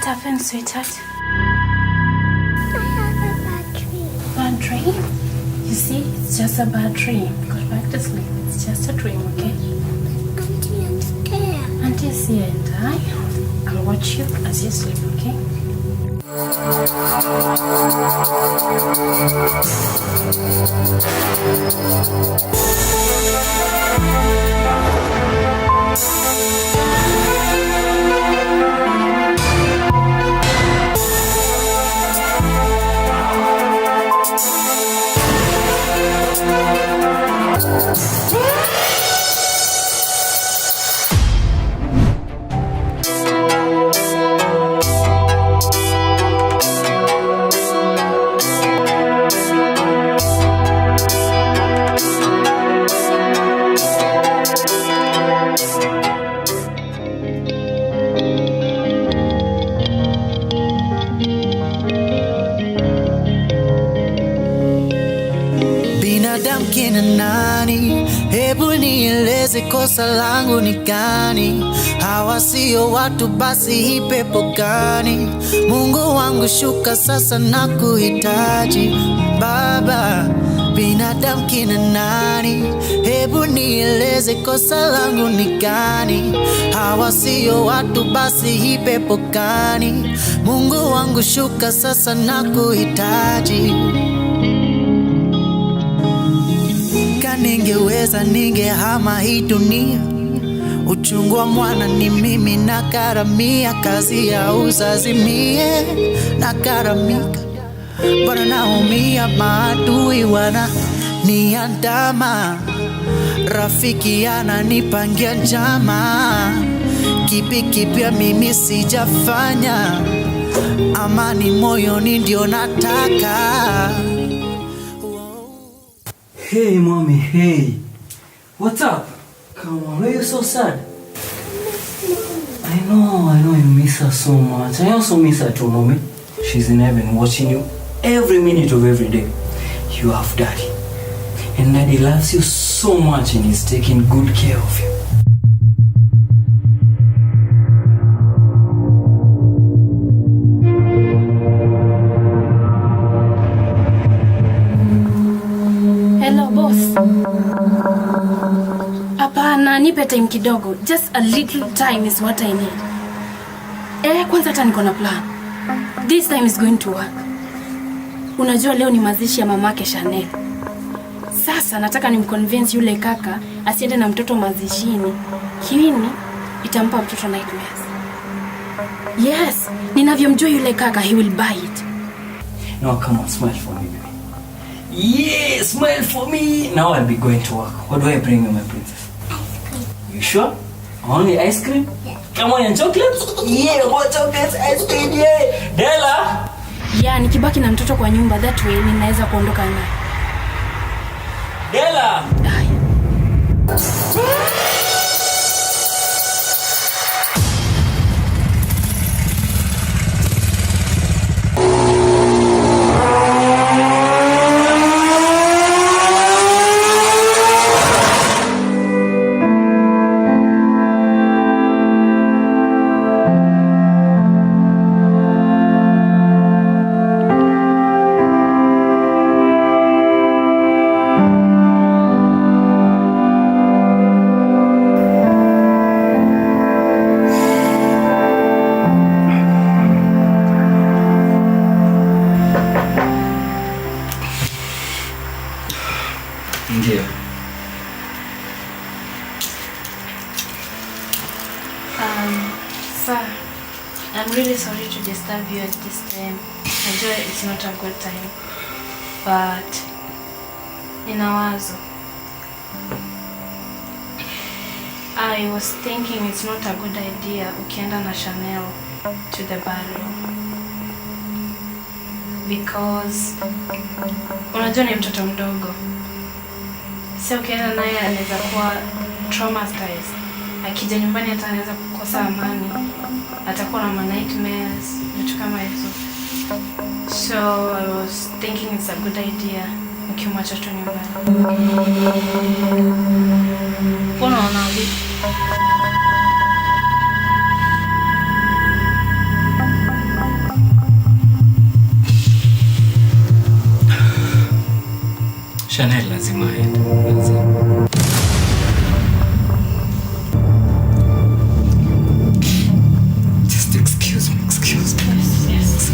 happened, sweetheart? I have a bad dream. Bad dream? You see, it's just a bad dream. Go back to sleep. It's just a dream, okay? Auntie, I'm scared. Auntie's here and I'll watch you as you sleep, okay? Kina nani, hebu nieleze kosa langu ni gani? Hawa sio watu basi hii pepo gani? Mungu wangu shuka sasa na kuhitaji Baba. Binadamu kina nani, hebu nieleze kosa langu ni gani? Hawa sio watu basi hii pepo gani? Mungu wangu shuka sasa na kuhitaji. Ningeweza ningehama hii dunia. Uchungu wa mwana ni mimi na karamia, kazi ya uzazi mie na karamika. Bwana naumia, maadui wana niandama, rafiki ananipangia njama. Kipi kipya mimi sijafanya, amani moyoni ndio nataka. Hey mommy, hey. What's up? Come on, why are you so sad? I know you miss her so much. I also miss her too, mommy. She's in heaven watching you every minute of every day. You have daddy. And daddy loves you so much and he's taking good care of you. Hapana, nipe time kidogo. Just a little time is what I need. Kwanza hata niko na plan. This time is going to work. Unajua leo ni mazishi ya mamake Chanel. Sasa nataka nimconvince yule kaka asiende na mtoto mazishini. Kiini itampa mtoto nightmares. Yes, ninavyomjua yule kaka, he will buy it. No, come on, smile for me, baby. Yeah, smile for me. Now I'll be going to work. What do I bring you, my princess? You sure? Only ice cream? Yeah. Come on, and chocolates? Yeah, more chocolates, ice cream, yeah. Della! Yeah, nikibaki na mtoto kwa nyumba, that way ninaweza kuondoka naye. Della! Ndio. Sir, I'm really sorry to disturb you at this time. I know it's not a good time, but nina wazo. I was thinking it's not a good idea ukienda na Chanel to the burial. Because unajua ni mtoto mdogo. Sio ukienda naye anaweza kuwa traumatized. Akija nyumbani hata anaweza kukosa amani. Atakuwa na nightmares, vitu kama hizo. So I was thinking it's a good idea ukimwacha tu nyumbani. Unaona vipi? Chanel lazima aende. Lazima. Just excuse me. Yes.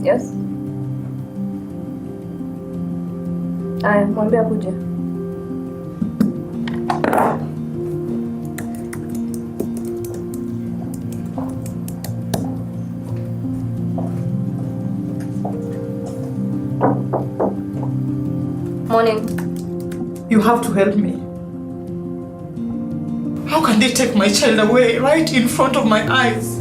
Yes. Aya, mwambie kuja. Morning. You have to help me. How can they take my child away right in front of my eyes?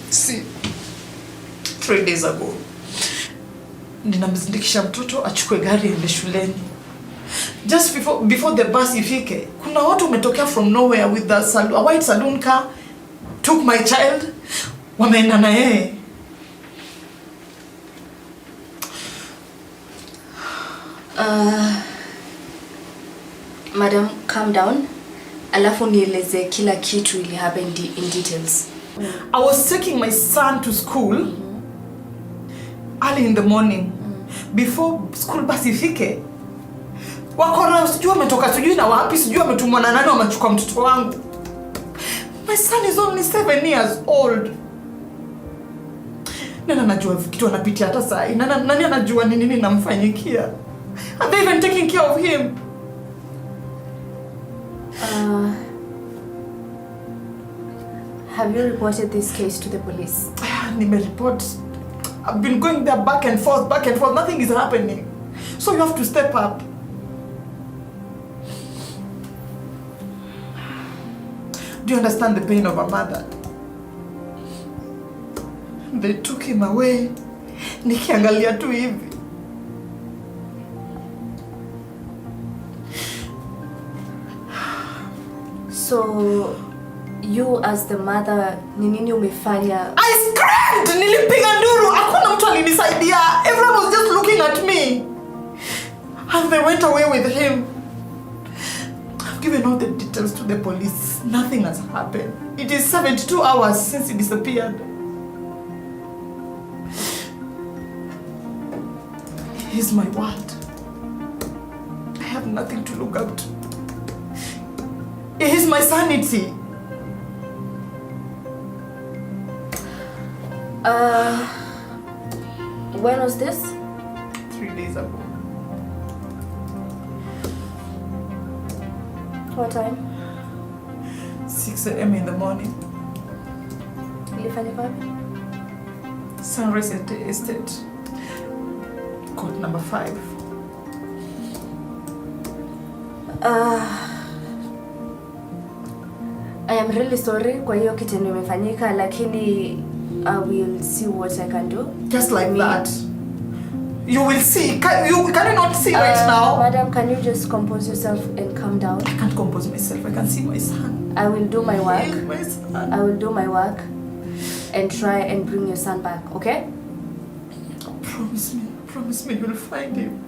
See, 3 days ago, ninamzindikisha mtoto achukue gari ende shuleni. Just before the bus ifike, kuna watu umetokea from nowhere with a white saloon car, took my child, wameenda na yeye. Madam, calm down. Alafu nieleze kila kitu ili happen in details. I was taking my son to school early in the morning. Before school bus ifike, wakora sijui wametoka sijui na wapi, sijui wametumwa na nani wamechukua mtoto wangu. My son is only 7 years old. Nani anajua kitu anapitia hata saa hii? Nani anajua ni nini namfanyikia? Are they even taking care of him? Have you reported this case to the police? Report. I've been going there back and forth. Nothing is happening. So you have to step up. Do you understand the pain of a mother? They took him away. Nikiangalia tu hivi. So, you as the mother, ni nini umefanya? I screamed! Nilipiga nduru! Hakuna mtu alinisaidia. Everyone was just looking at me. And they went away with him. I've given all the details to the police. Nothing has happened. It is 72 hours since he disappeared. He's my world. I have nothing to look up to. He's my sanity. When was this? 3 days ago. What time? 6 a.m. in the morning. Ilifanyika wapi? Sunrise Estate. Court number 5. I am really sorry kwa hiyo kitendo imefanyika, lakini I will see what I can do. Just like that. You will see. Can you not see right now? Madam, can you just compose yourself and calm down? I can't compose myself. I can see my son. I will do my work. He's my son. I will do my work and try and bring your son back, okay? Promise me you'll find him.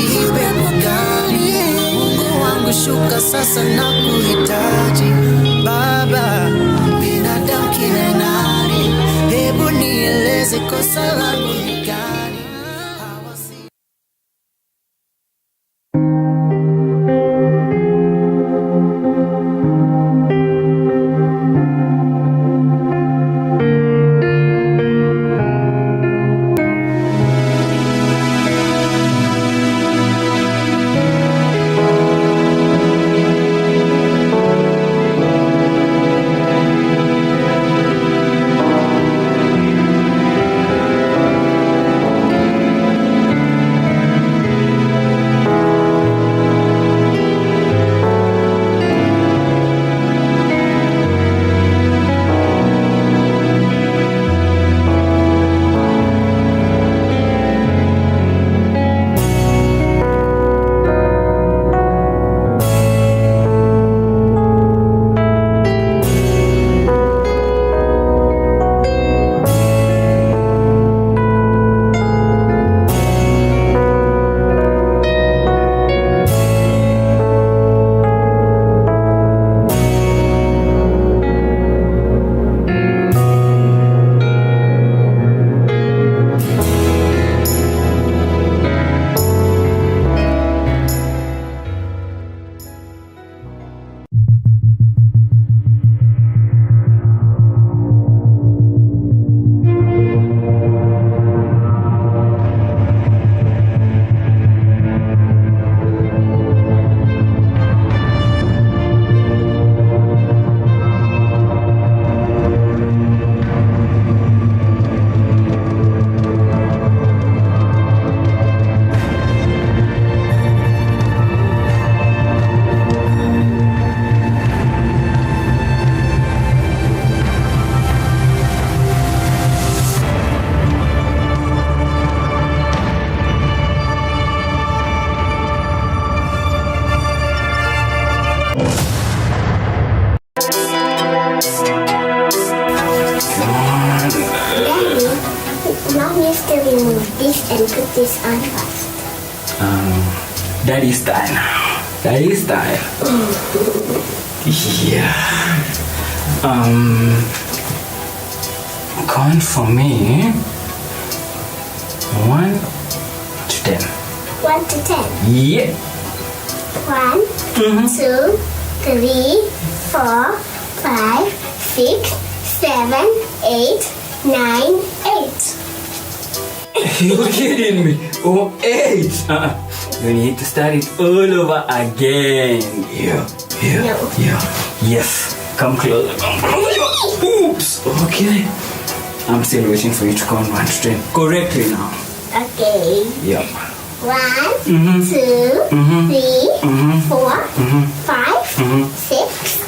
pepo gani? Mungu wangu shuka sasa na kuhitaji Baba, binadamu kina nani? Hebu nieleze kosa langu ni gani? and put this on first. Daddy style. Daddy style. Yeah. Count for me. 1 to 10. 1 to 10. Yeah. 1, 2, 3, 4, 5, 6, 7, 8, 9, 8. You're kidding me. Oh, 8. You need to start it all over again. Yeah. No. Yes. Come closer. Oops. Okay. I'm still waiting for you to count 1 to 10 correctly now. Okay. Yep. 1, 2, 3, 4, 5, 6.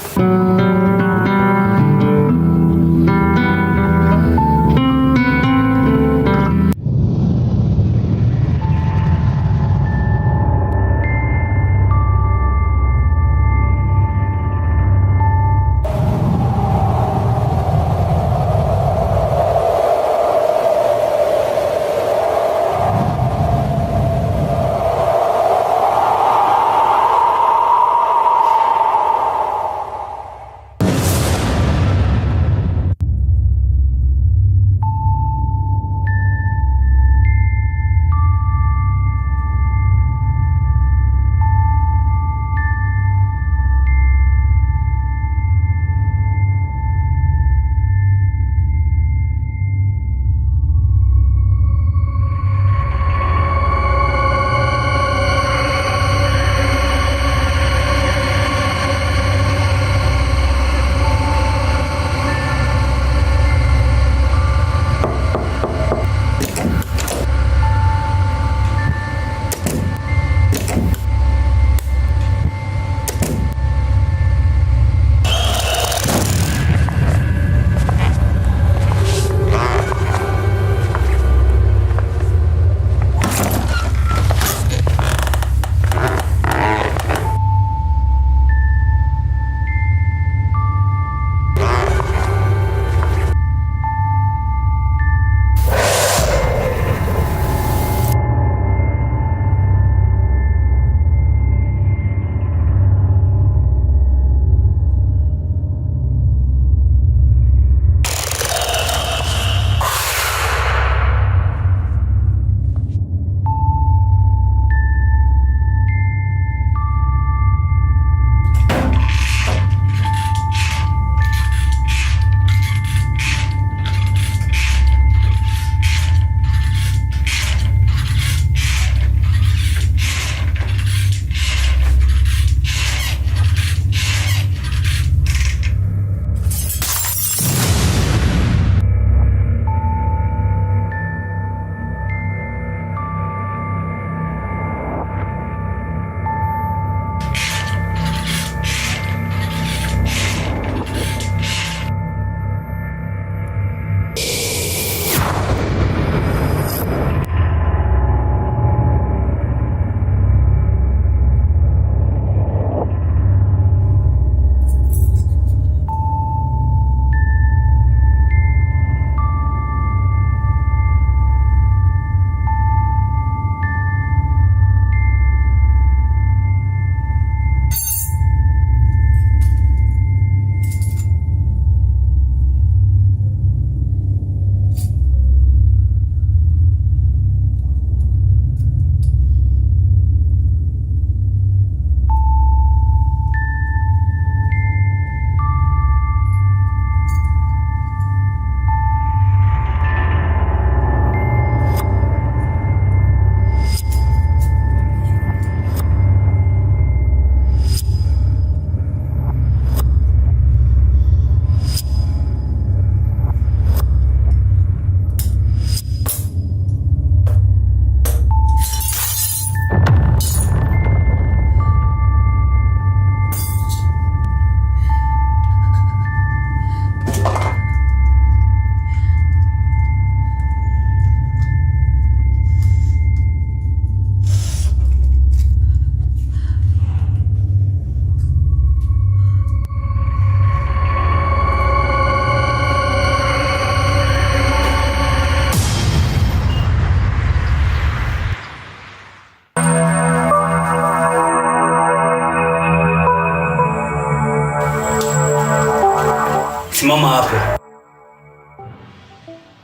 Simama hapo.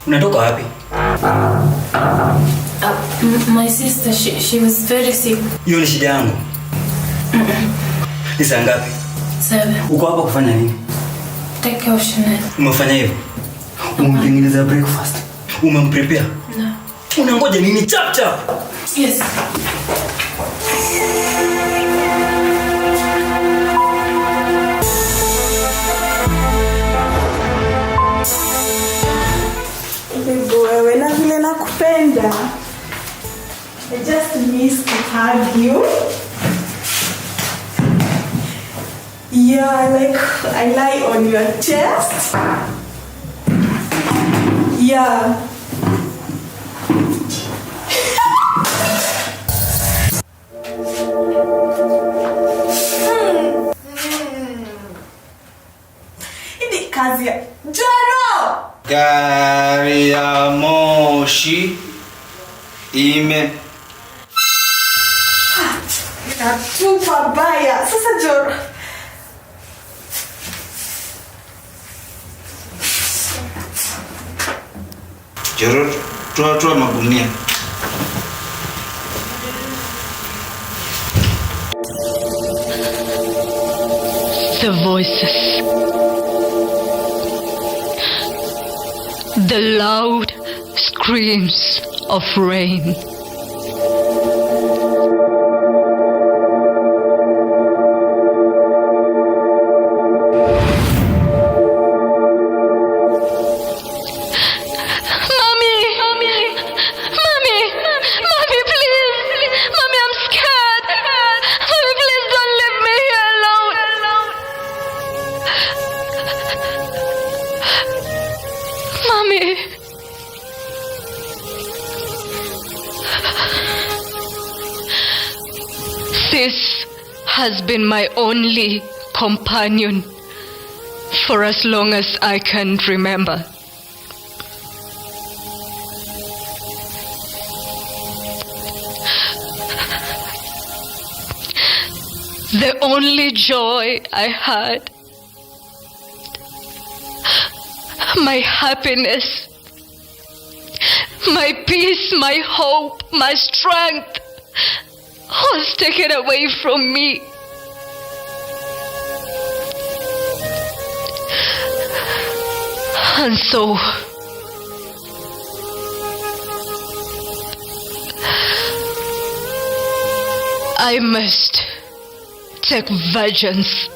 Unatoka wapi? My sister, she was very sick. Hiyo ni shida yangu. Ni saa ngapi? 7. Uko hapa kufanya nini? Take care of Chanel. Umefanya hivyo? Umemtengeneza breakfast? Umemprepare? No. Unangoja nini? Chap chap. Yes. Wewe na vile nakupenda. I just miss to hug you. Yeah, like I lie on your chest. Yeah. Ini kazi ya Joro. Gari ya moshi ime Natupa baya. Sasa Joro. Joro, toa magunia. The voices, the loud screams of rain. This has been my only companion for as long as I can remember. The only joy I had, my happiness, my peace, my hope, my strength was taken away from me. And so I must take vengeance.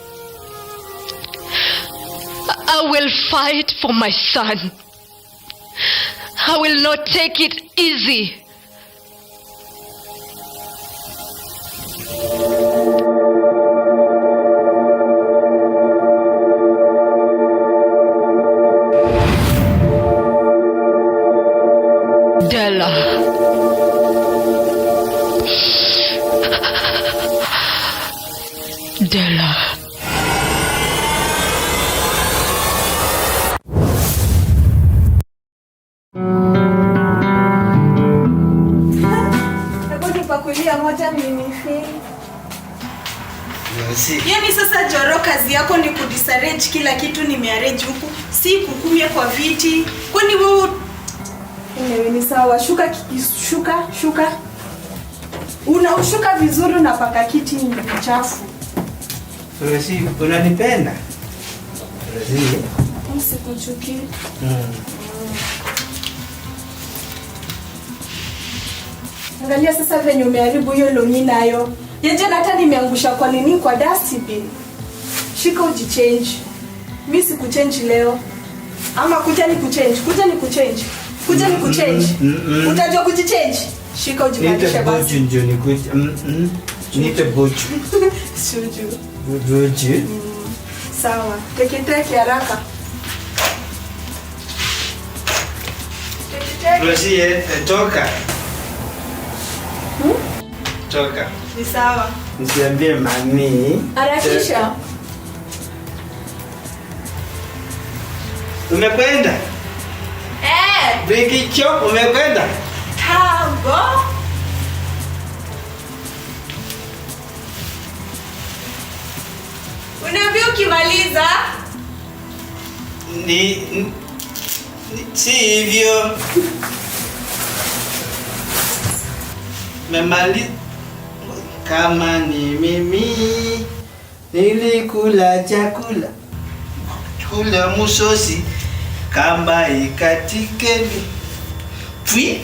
I will fight for my son. I will not take it easy. Della. Della. Nipakulia moja minifi. Yaani sasa Joro, kazi yako ni kudisarrange kila kitu nimearrange huku, si kukumia kwa viti. Kwani wewe ni sawa, shuka. Unaushuka vizuri, unapaka kiti ni chafu. Rosi, unanipenda? Rosi. Usikuchuki. Angalia sasa venye umeharibu hiyo longi nayo. Yaje hata nimeangusha kwa nini kwa dustbin. Shika ujichange. Mimi sikuchange leo. Ama kuja ni kuchange. Utajua kujichange. Shika ujibadilishe basi. Nipe bochu. Suju. Bochu. Sawa. Teke haraka. Rosi, toka. Toka. Ni sawa. Nisiambie mami. Harakisha. Umekwenda? Bringi chop, umekwenda? Tambo. Unaambia ukimaliza? Si hivyo. Memali kama ni mimi nilikula chakula kula musosi kamba ikatikeni pwi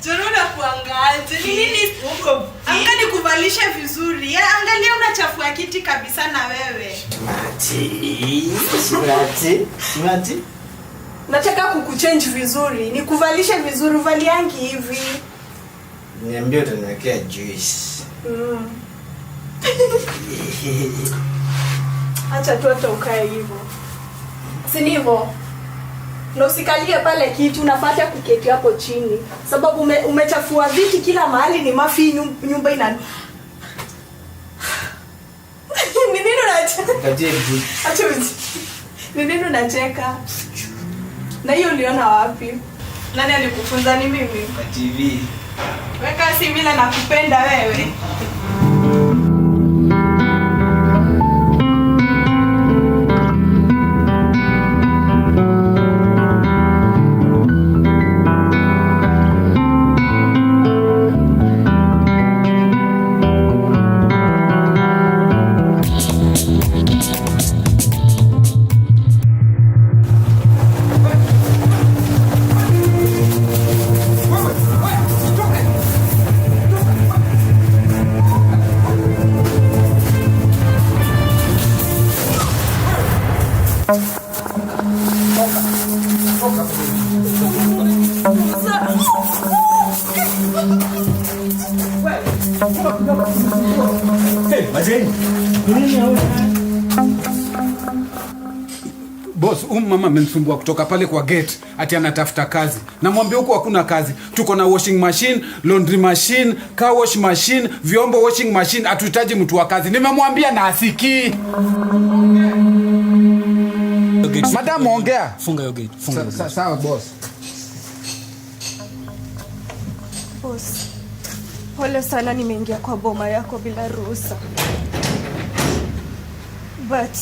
Jorona kuangaje? Nini huko? Angani kuvalisha vizuri. Ya angalia unachafua kiti kabisa na wewe. Smati. Nataka kukuchange vizuri. Nikuvalisha vizuri valiangi hivi. Niambie utaniwekea juice. Acha tu hata ukae hivyo. Si hivyo? Na usikalie pale kiti, unapata kuketi hapo chini. Sababu umechafua viti kila mahali, ni mafi nyumba ina. Ni nini unacheka? Acha uji. Ni nini unacheka? Na hiyo uliona wapi? Nani alikufunza? Ni mimi? Kwa TV. Weka si vile nakupenda wewe. Boss, mama amenisumbua kutoka pale kwa gate ati anatafuta kazi. Namwambia huko hakuna kazi. Tuko na washing machine, laundry machine, car wash machine, vyombo washing machine, hatuhitaji mtu wa kazi. Nimemwambia na asikii. Madam ongea. Funga hiyo gate. Funga hiyo gate. Sawa boss. Boss. Pole sana nimeingia kwa boma yako bila ruhusa. But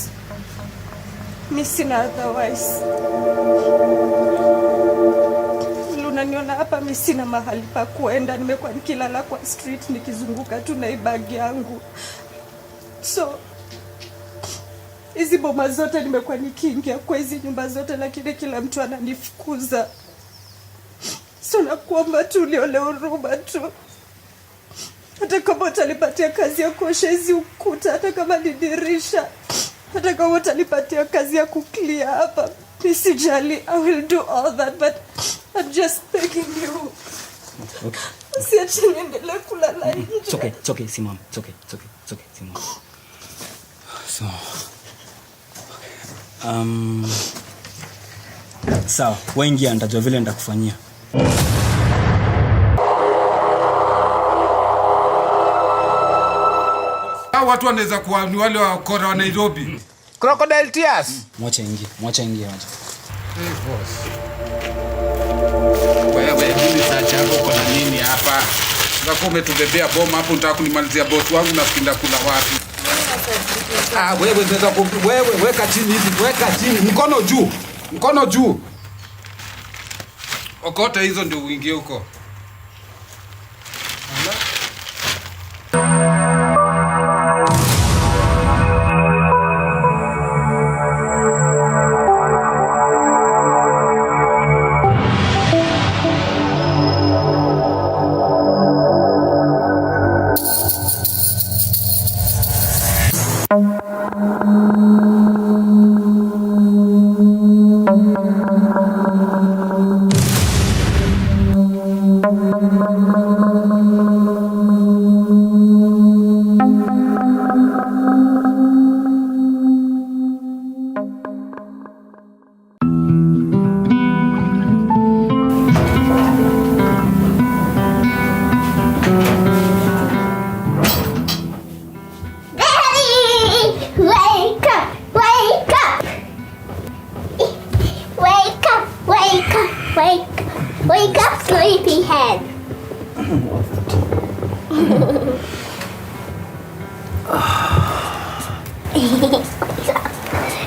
mi sina otherwise. Unaniona hapa mi sina mahali pa kuenda, nimekuwa nikilala kwa street nikizunguka tu na bag yangu. So hizi boma zote nimekuwa nikiingia kwa hizi nyumba zote, lakini kila mtu ananifukuza. So nakuomba tu unione huruma tu. Hata kama utanipatia kazi ya kuosha hizi ukuta, hata kama ni dirisha, hata kama utanipatia kazi ya kuklia hapa, nisijali, I will do all that, but I'm just begging you. Okay. Usiache niendelee kulala nje. It's okay, simama. It's okay, simama. So, sawa, waingia nitajua vile nitakufanyia. Watu wanaweza kuwa ni wale wa kora wa Nairobi. Crocodile tears. Mwacha ingie. Hey boss. Wewe mimi sacha yako kuna nini hapa? Sasa umetubebea boma hapo, unataka kunimalizia boss wangu na kukinda kula wapi? Wewe unaweza wewe weka chini hivi, weka chini, mkono juu. Okota hizo ndio uingie huko.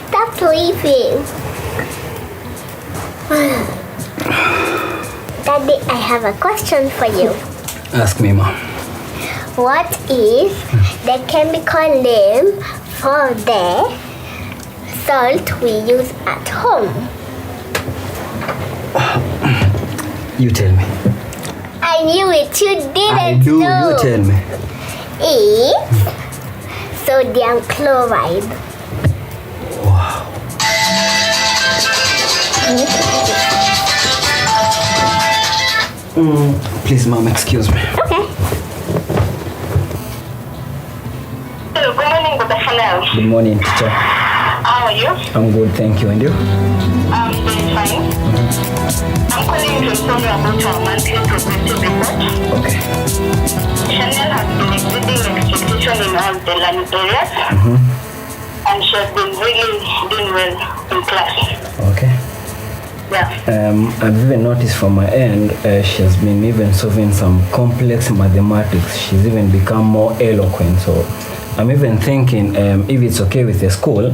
Stop sleeping. Daddy, I have a question for you. Ask me, Mom. What is the chemical name for the salt we use at home? You tell me. I knew it. You didn't I do. know. You tell me. It's sodium chloride. Wow. Please, Mom, excuse me. Okay. Hello, good morning, Dr. Chanel. Good morning, teacher. How are you? I'm good, thank you. And you? I'm doing fine. I'm calling you to inform you about our monthly progressive report. Okay. Chanel has been exhibiting expectation in all the learning areas, and she has been really doing well in class. Okay. Yeah. I've even noticed from my end, she has been even solving some complex mathematics. She's even become more eloquent. So I'm even thinking, if it's okay with the school,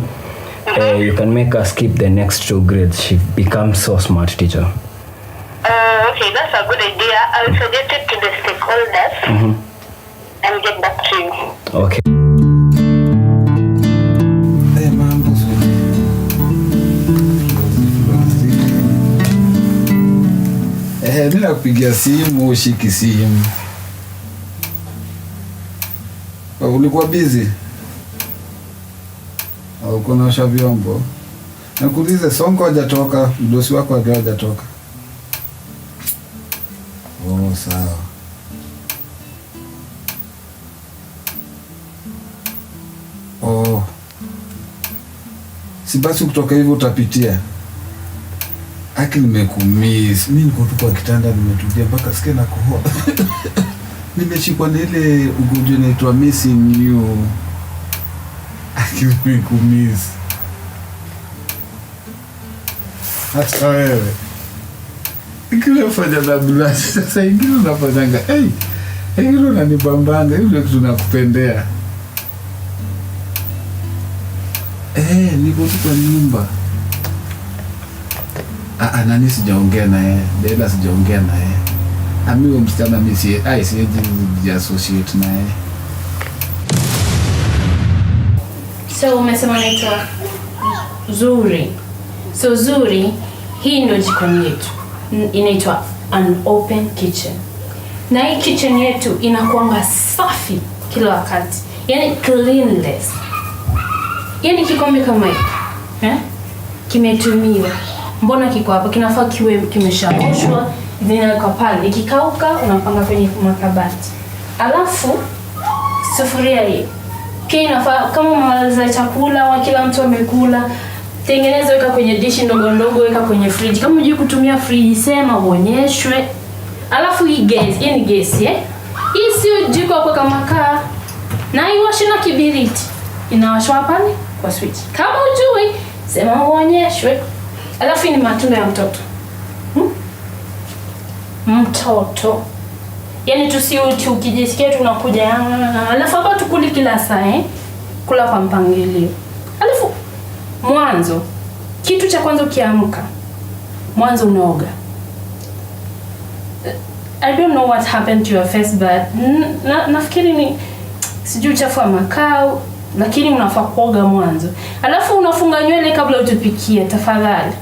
you can make her skip the next 2 grades. She becomes so smart, teacher. Okay, that's a good idea. I will suggest it to the stakeholders and get back to you. Okay. Hey, Mom, mimi nakupigia simu ushiki simu. Ulikuwa busy? Au kunaosha vyombo? Nakuulize, Sonko hajatoka, mdosi wako hajatoka. Oh, sawa. Oh. Si basi kutoka hivyo utapitia. Aki nimekumiss. Mimi niko tu kwa kitanda nimetulia mpaka sikia na kohoa. Nimeshikwa na ile ugonjwa inaitwa missing you. Aki nimekumiss. Hata wewe. Ikile fanya na bulashi sasa ingine unafanyanga. Ingine unanibambanga, hiyo kitu nakupendea. Niko tu kwa nyumba. Nani sijaongea naye, Dela sijaongea naye. Amiwe msichana mimi siwezi associate naye. So umesema naitwa Zuri. So Zuri, hii ndio jikoni yetu. Inaitwa an open kitchen. Na hii kitchen yetu inakuanga safi kila wakati. Yaani cleanless. Yaani kikombe kama hiki, kimetumiwa. Mbona kiko hapa? Kinafaa kiwe kimeshaoshwa, vinawekwa pale. Ikikauka unapanga kwenye makabati. Alafu sufuria hii pia inafaa kama umemaliza chakula au kila mtu amekula, tengeneza, weka kwenye dishi ndogo ndogo, weka kwenye fridge. Kama unajui kutumia fridge sema uonyeshwe. Alafu hii gas, hii ni gas hii sio jiko hapo kama makaa. Na hii washi na kibiriti. Inawashwa pale kwa switch. Kama ujui sema uonyeshwe. Alafu ni matunda ya mtoto. Mtoto. Yaani tusiuti ukijisikia tunakuja. Alafu hapa tukuli kila saa kula kwa mpangilio. Alafu mwanzo kitu cha kwanza ukiamka mwanzo unaoga. I don't know what happened to your face but nafikiri ni sijui uchafu wa makao, lakini unafaa kuoga mwanzo. Alafu unafunga nywele kabla utupikie tafadhali.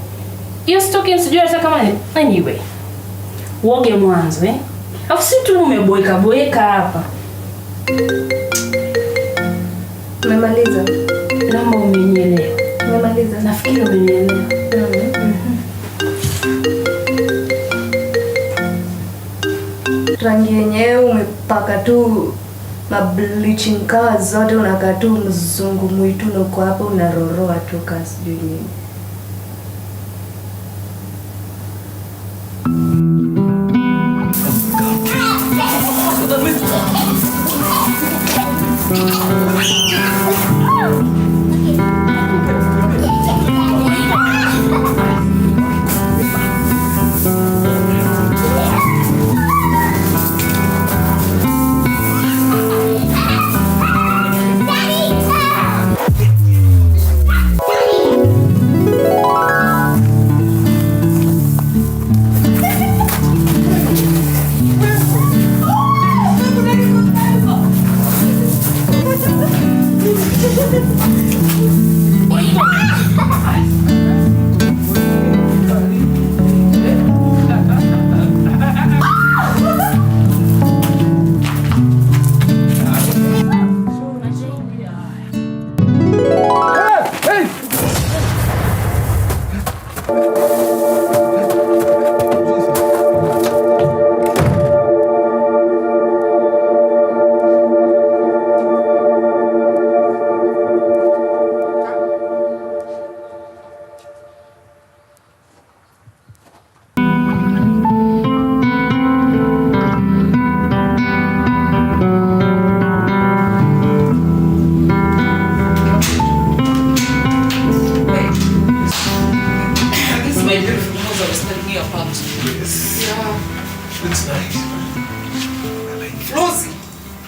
Hiyo stoki sijui hata kama anyway. Uoge mwanzo Alafu si tu umeboeka hapa. Umemaliza? Naomba umenielewa. Umemaliza? Nafikiri umenielewa. Rangi yenyewe umepaka tu na bleaching colors zote, unakaa tu mzungu mwitu na uko hapa unaroroa tu kasi sijui nini.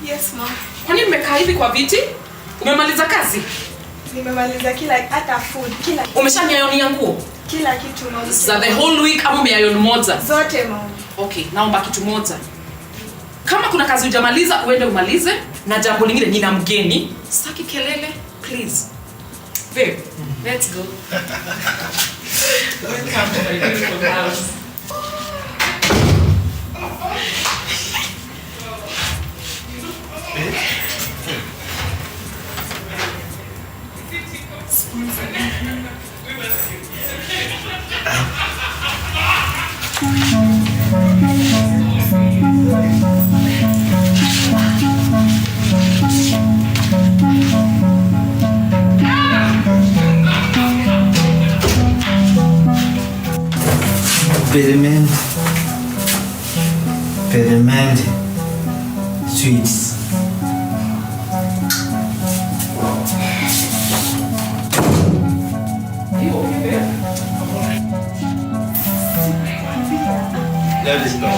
Yes, mom. Kwani mmekaa hivi kwa viti? Umemaliza kazi? Nimemaliza hata food, kila. Umeshaniayonia nguo? Kila kitu mom. Za the whole week ama umeayon moja? Zote mom. Okay, naomba kitu moja. Kama kuna kazi hujamaliza uende umalize, na jambo lingine nina mgeni. Sitaki kelele, please. Babe, let's go. Welcome to my beautiful house. Peremende sweets. Let us go.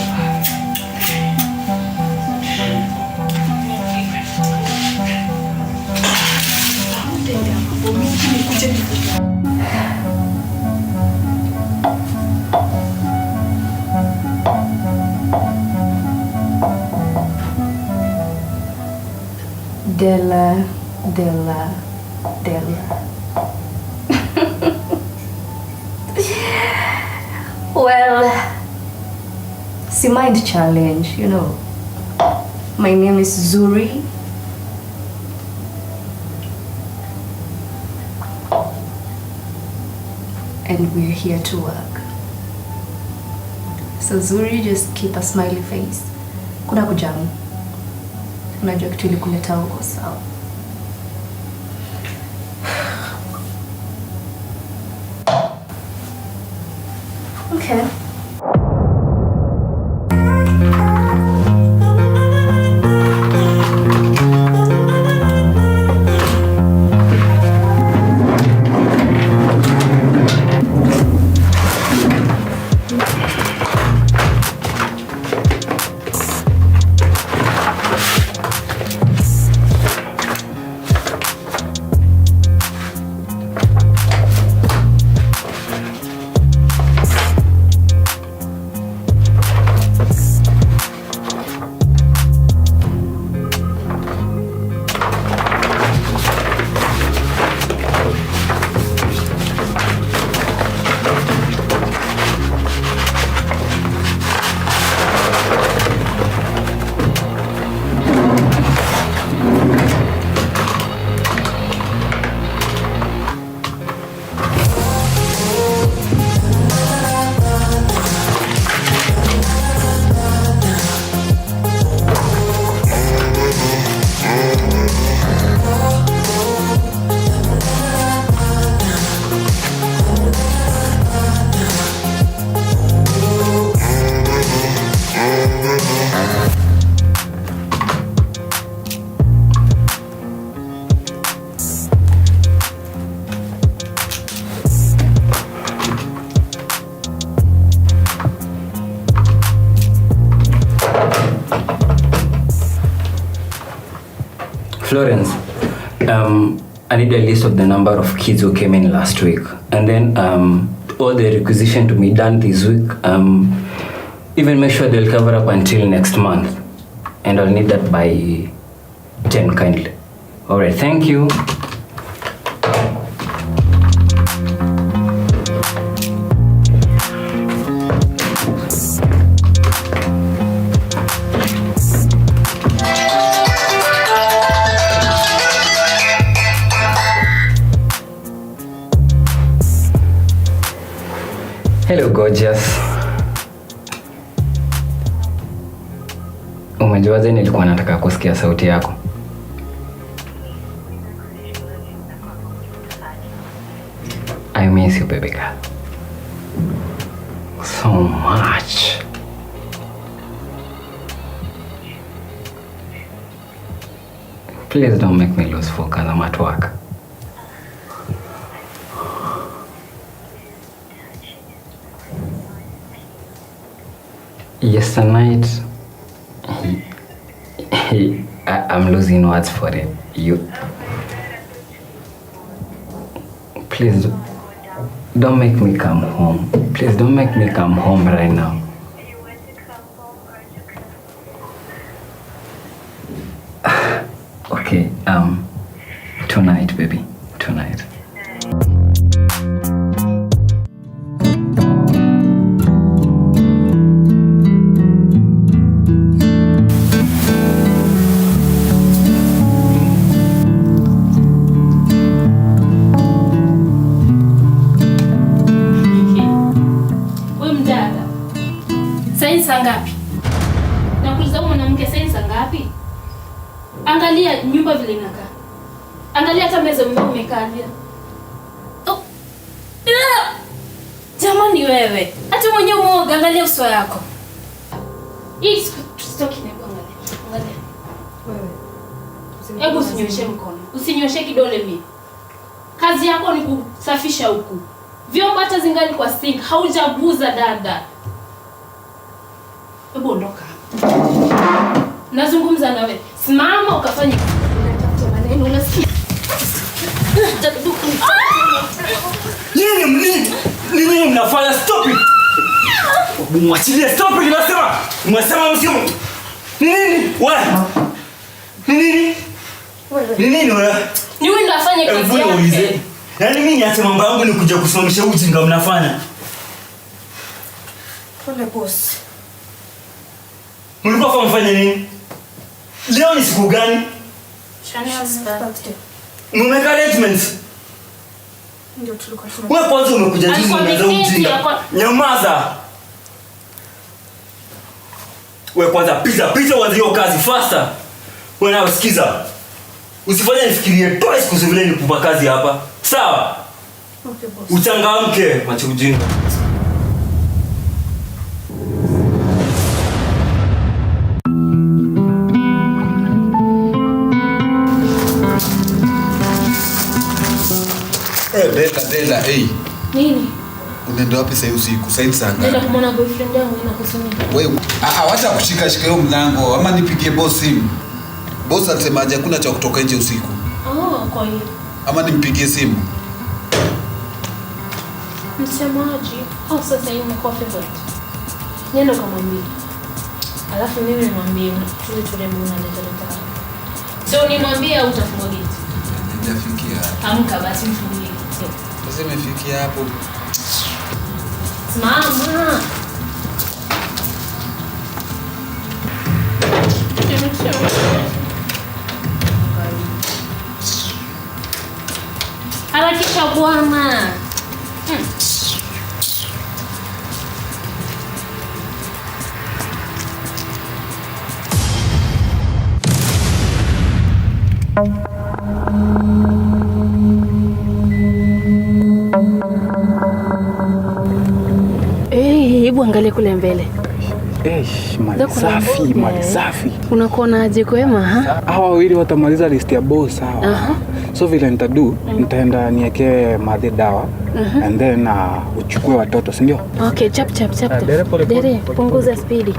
Della. Well, see, mind challenge, you know. My name is Zuri. And we're here to work. So Zuri, just keep a smiley face. Kuna kujamu. Unajua kitu ili kuleta huko sawa. Okay. Florence, I need a list of the number of kids who came in last week, and then all the requisition to be done this week. Even make sure they'll cover up until next month, and I'll need that by 10 kindly. All right, thank you. Hello gorgeous. Umejuaje nilikuwa nataka kusikia sauti yako? I miss you baby girl. So much. Please don't make me lose focus. I'm at work. Yesterday night, I'm losing words for it. Please don't make me come home. Please don't make me come home right now. Okay, tonight, baby, tonight. Saa ngapi? Nakuuliza wewe mwanamke, saa ngapi? Angalia nyumba vile inakaa. Angalia hata meza umekalia. Oh. Jamani wewe, hata mwenyewe uoga, angalia uso yako. Hii stoki ni angalia. Wewe. Hebu usinyoshe mkono. Usinyoshe kidole mimi. Kazi yako ni kusafisha huku. Vyombo hata zingali kwa sink, haujaguza dada. Hebu ondoka. Nazungumza na wewe. Simama ukafanye unatafuta maneno unasikia. Nini mnafanya? Stop it. Mwachilie, stop it nasema. Mwasema msio. Nini? Wewe. Nini? Nini wewe? Ni wewe ndio afanye kazi yake. Yaani mimi niache mambo yangu nikuja kusimamisha ujinga mnafanya. Pole boss. Mlikuwa mfanya nini? Leo ni siku gani? Shania's birthday. Mmeka arrangements. Ndio tulikuwa tunataka. Wewe kwanza umekuja juzi unaanza ujinga. Nyamaza. Wewe kwanza pita uanze hiyo kazi faster. Wewe na usikiza. Usifanye nifikirie twice kuhusu vile nikupa kazi hapa. Sawa? Okay boss. Uchangamke, macho ujinga. Dela, hey. Nini? Unaenda wapi sasa usiku? Sasa hivi sana. Nenda kumwona boyfriend yangu na kusema. Wewe, wacha kushika hiyo mlango ama nipigie boss simu. Boss alisemaje hakuna cha kutoka nje usiku? Kwa hiyo. Ama nimpigie simu. Msemaji, sasa hiyo umekuwa favorite. Nenda kumwambia. Alafu mimi nimwambie tule unaleta. So nimwambie au utafunga gate? Nitafikia. Amka basi mfungie. Sasa imefikia hapo. Mama. Harakisha bwana. Hebu angalia kule mbele. Mali safi. Unakuonaje kwema ha? Hawa wawili watamaliza list ya boss sawa. So vile nitadu, nitaenda niekee madhi dawa and then uchukue watoto, si ndio? Okay, chap. Dere, punguza speed.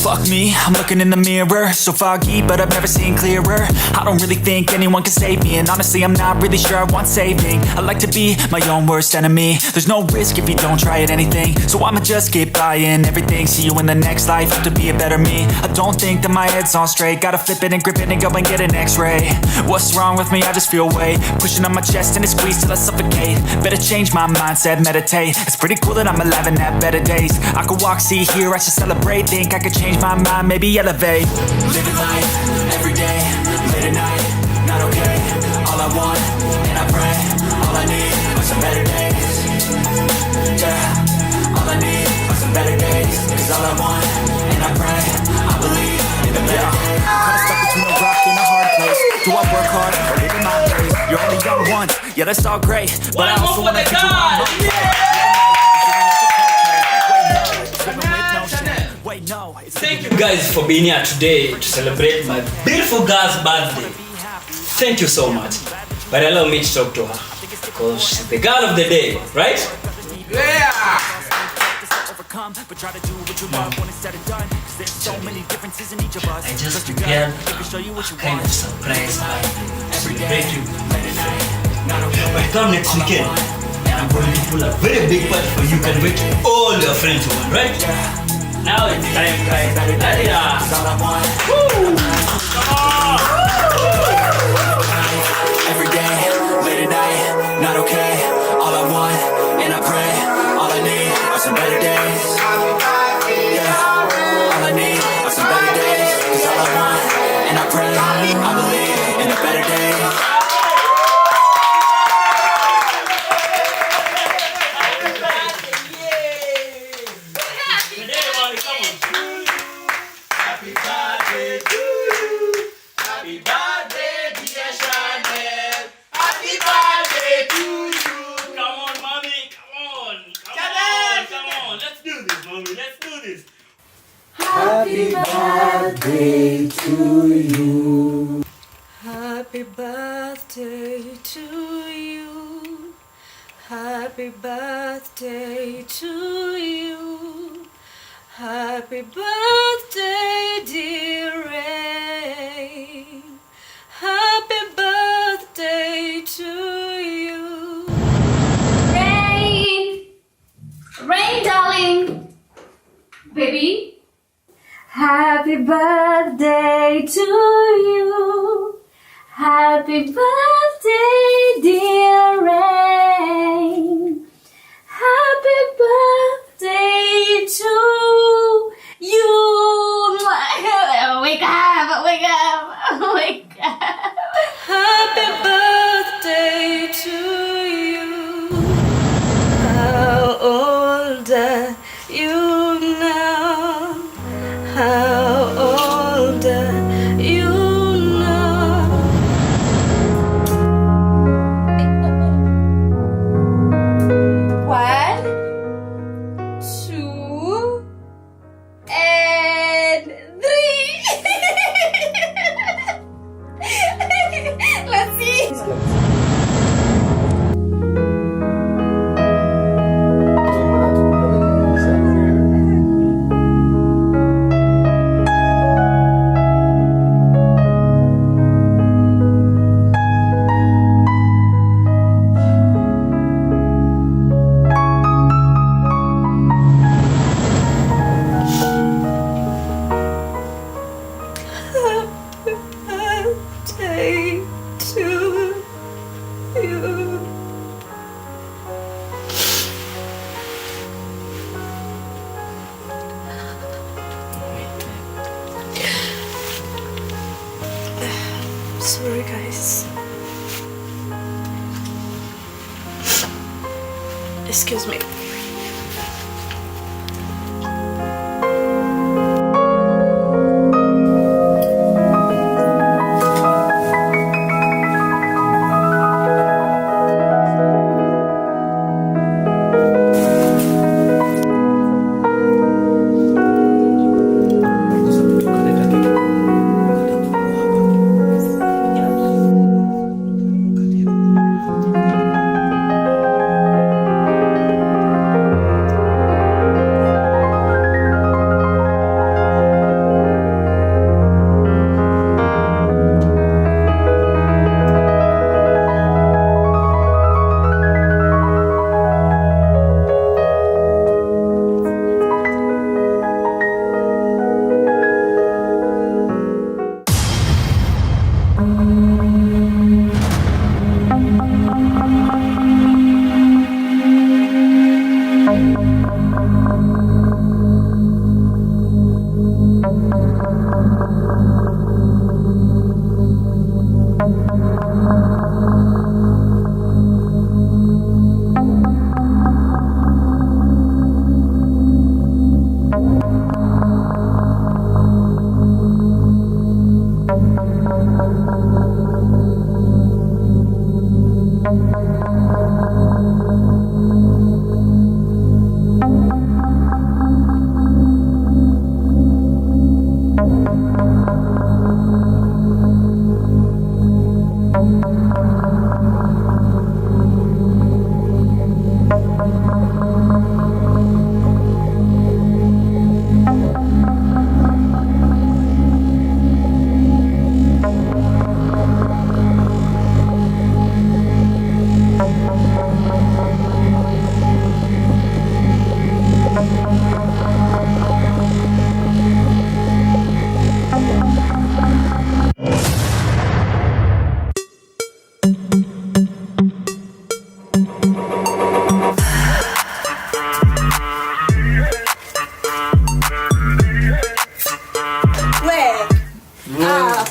Fuck me, I'm looking in the mirror, so foggy, but I've never seen clearer. I don't really think anyone can save me, and honestly I'm not really sure I want saving. I like to be my own worst enemy. There's no risk if you don't try at anything, so I'ma just keep buying everything. See you in the next life, have to be a better me. I don't think that my head's on straight, gotta flip it and grip it and go and get an x-ray. What's wrong with me? I just feel weight pushing on my chest and it squeezes till I suffocate. Better change my mindset, meditate. It's pretty cool that I'm alive and have better days. I could walk, see, hear, I should celebrate. Think I could change my mind, maybe elevate. Living life, every day, late at night, not okay. All I want, and I pray, all I need are some better days. Yeah, all I need are some better days. Cause all I want, and I pray, I believe in the better days. Kinda stuck between a rock and a hard place. Do I work hard or live in my place? You're only young once, yeah that's all great, but I also wanna keep you on my Thank you guys for being here today to celebrate my beautiful girl's birthday. Thank you so much. But allow me to talk to her because she's the girl of the day, right? Yeah! I just prepared a kind of surprise birthday to celebrate you. But come next weekend, and I'm going to pull a very big party for you. Can wait all your friends over, right? Now it's time, guys. Woo! Come on! Every day, late at night, not okay. All I want, and I pray, all I need are some better days. Yeah, all I need are some better days. Cause all I want, and I pray, I believe in a better day. Happy birthday to you. Happy birthday to you. Happy birthday to you. Happy birthday, dear Rain. Happy birthday to you. Rain! Rain, darling! Baby? Happy birthday to you. Happy birthday, dear Rain. Happy birthday to you. Wake up, wake up, wake up. Happy birthday to you. How old are you now? How old are you now? One, two, and three. Let's see. Birthday to you. Sorry, guys. Excuse me.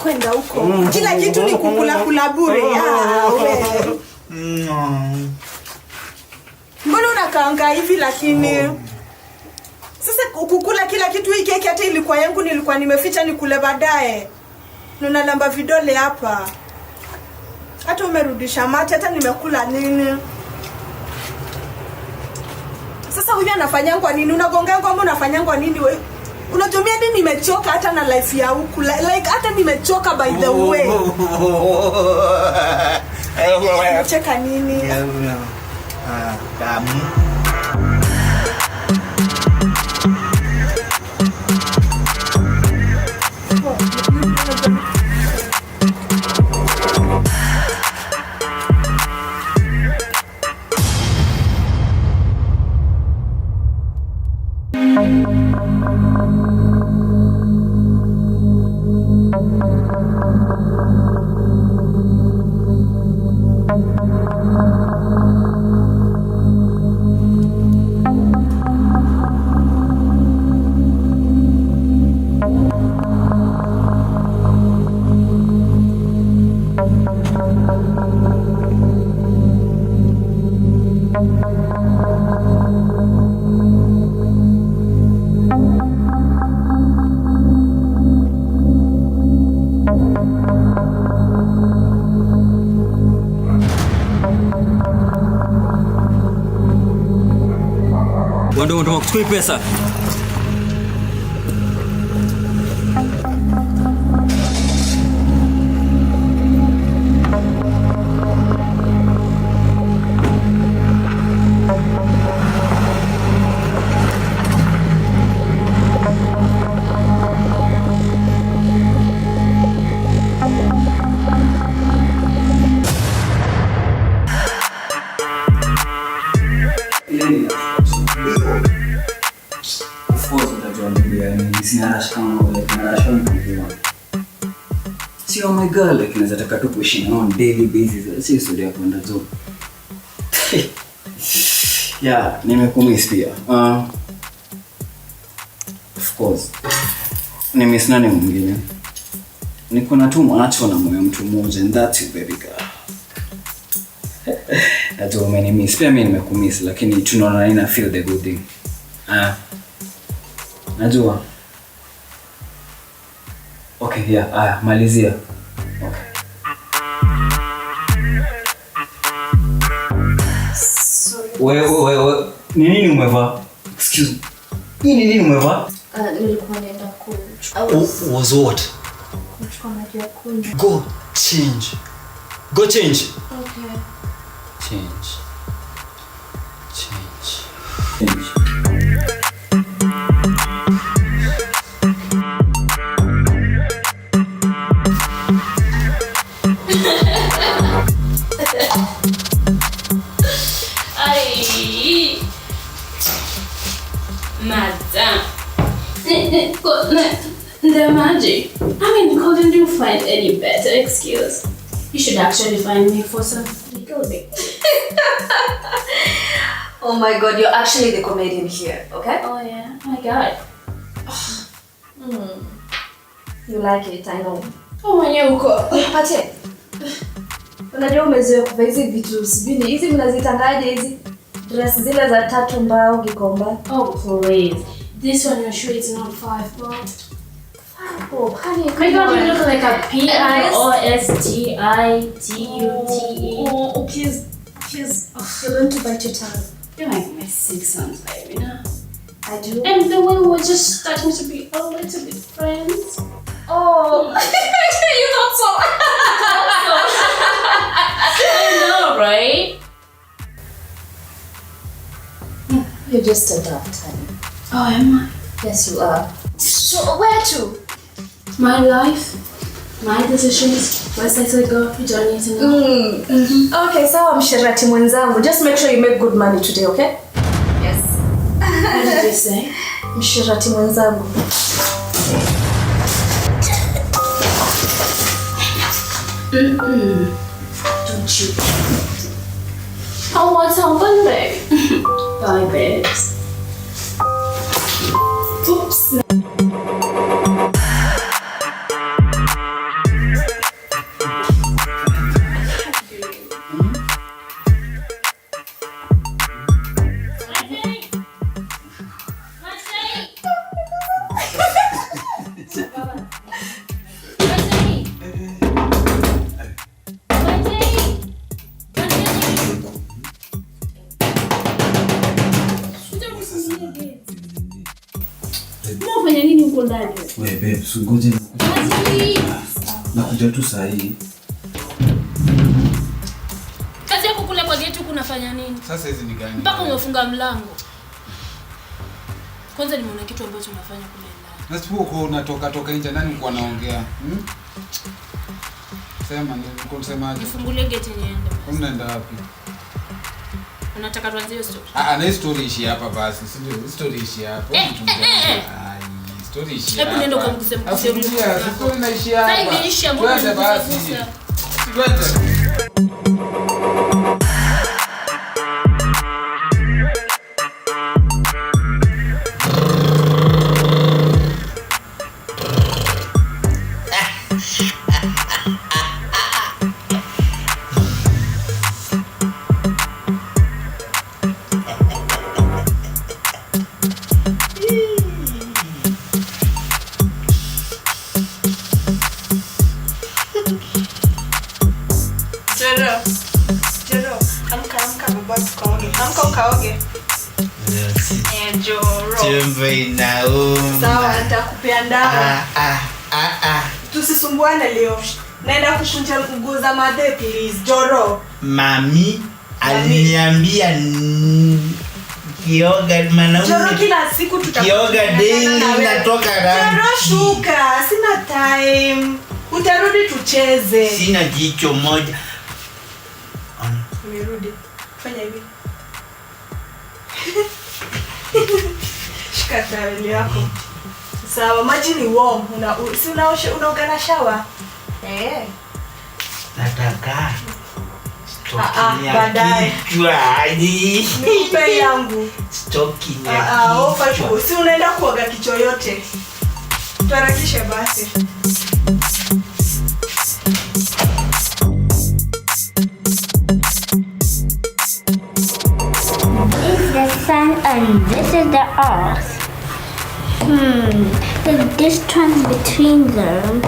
Kwenda huko. Kila kitu ni kukula bure. Mbona unakaanga hivi lakini sasa kukula kila kitu, hii keki hata ilikuwa yangu, nilikuwa nimeficha nikule baadaye. Nunalamba vidole hapa. Hata umerudisha mate, hata nimekula nini? Sasa huyu anafanya kwa nini? Unagonga ngoma unafanya kwa nini wewe? Unatumia nini? Nimechoka hata na life ya huku. Like hata nimechoka by the way. Unacheka nini? Wanda unataka kuchukua pesa? See, oh my God, like naweza taka tu kuishi on daily basis. Si story ya kwenda job. Yeah, nimekumiss pia. Of course. Nimemiss nani mwingine? Niko na tu mwanacho na moyo mtu mmoja, and that's you baby girl. Najua umenimiss. Pia mimi nimekumiss lakini tunaona nina feel the good thing. Najua. Okay, yeah. Malizia. Okay. Wewe nini umevaa? Excuse me. Nini umevaa? Nilikuwa naenda kuchukua. Was what? Kuchukua maji ya kunywa. Go change. Okay. Change. Madam. The magic. Couldn't you find any better excuse? You should actually find me for some legal bit. Oh my god, you're actually the comedian here, okay? Oh yeah, my god. You like it, I know. Oh mwenye uko. Pate. Unajua umezoea kuvaa hizi vitu sibini. Hizi mnazitangaje hizi? Dress zile za tatu mbao gikomba. Oh please. This one you're sure it's not 5 bob? 5 bob? Honey, my god, you look like a P-I-O-S-T-I-T-U-T-E. Oh, please. You're going to bite your tongue. You make me sick sounds, baby, now. I do. And the way we're just starting to be a little bit friends. Oh, you thought so. I know, right? You're just a daft, honey. Oh, am I? Yes, you are. So, where to? My life, my decisions, where I go, you don't need to know. Okay, so msherati mwenzangu. Just make sure you make good money today, okay? Yes. What did you say? Msherati mwenzangu. Don't you? Oh, what's happened, babe? Bye, babes. Oops. Wewe babe, sungoje nakuja tu saa hii. Kazi yako kule kwa gate kunafanya nini? Sasa hizi ni gani? Mpaka umefunga mlango. Kwanza nimeona kitu ambacho unafanya kule ndani. Nasipo uko unatoka nje nani mko anaongea? Sema ni unasemaje? Nifungulie gate niende. Unaenda wapi? Unataka tuanze hiyo story? Na story ishi hapa basi. Sio story ishi hapa. Story ishi hapa. Hebu nenda ukamguse mguse mtu. Story inaishi hapa. Sasa imeisha Twende basi. Twende. Joro, amka baba tukaoge. Amka ukaoge. Joro. Tumbo inauma. Sawa, nitakupea ndawa. Tusisumbuane leo. Naenda kukunja nguo za madhe please, Joro. Mami aliniambia kioga mwanaume. Joro, kila siku kioga daily natoka rangi. Joro, shuka, sina time. Utarudi tucheze. Sina jicho moja. Umerudi. Fanya hivi. Shika taweli yako. Sawa, maji ni warm. Unaoga na shower? Nataka. Baadaye. Nipe yangu. Stoki ya kichwa. Si unaenda kuoga kichwa yote. Tuharakishe basi. sun and this is the earth. The distance between them.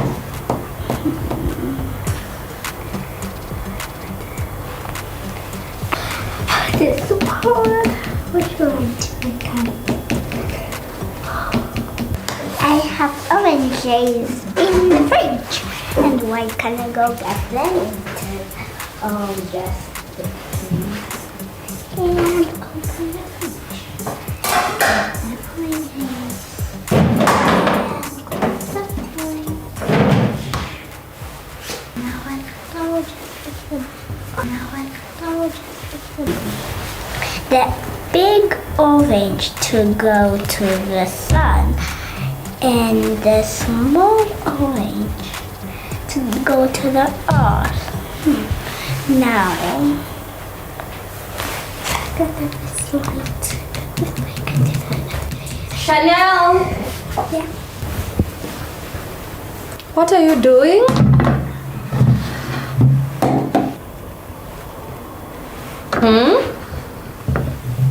This is so hard. Which one? I have oranges in the fridge. And why can't I go get them? Just the and open the fridge. The big orange to go to the sun and the small orange to go to the earth. Now, Chanel! Yeah. What are you doing?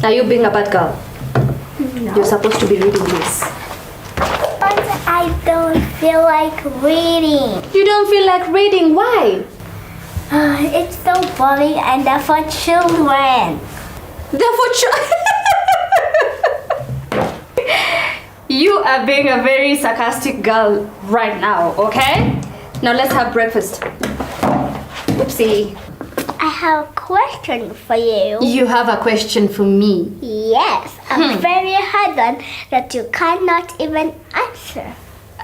Are you being a bad girl? No. You're supposed to be reading this. But I don't feel like reading. You don't feel like reading? Why? It's so boring and they're for children. They're for You are being a very sarcastic girl right now, okay? Now let's have breakfast. Oopsie. I have a question for you. You have a question for me? Yes, a very hard one that you cannot even answer.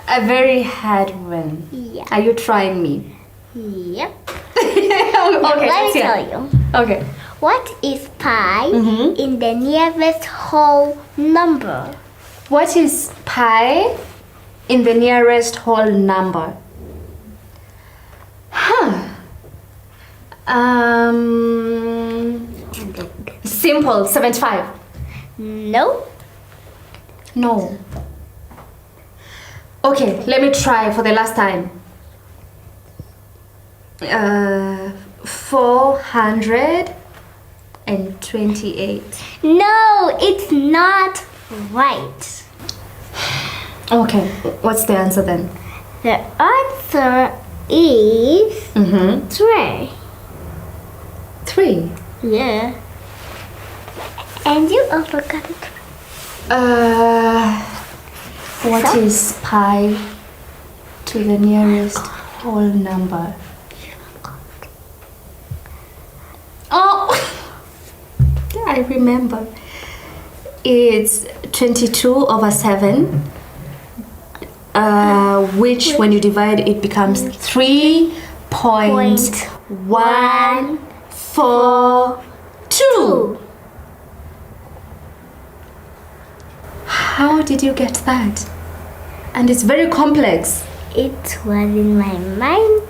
A very hard one? Yeah. Are you trying me? Yep. Okay, Let me let's hear. tell you. Okay. What is pi in the nearest whole number? What is pi in the nearest whole number? Simple, 75. No. No. Okay, let me try for the last time. 428. No, it's not right. Okay, what's the answer then? The answer is 3. 3? Yeah. And you also got it. What is pi to the nearest whole number? Oh, I remember. It's 22/7, which when you divide it becomes 3.142. How did you get that? And it's very complex. It was in my mind.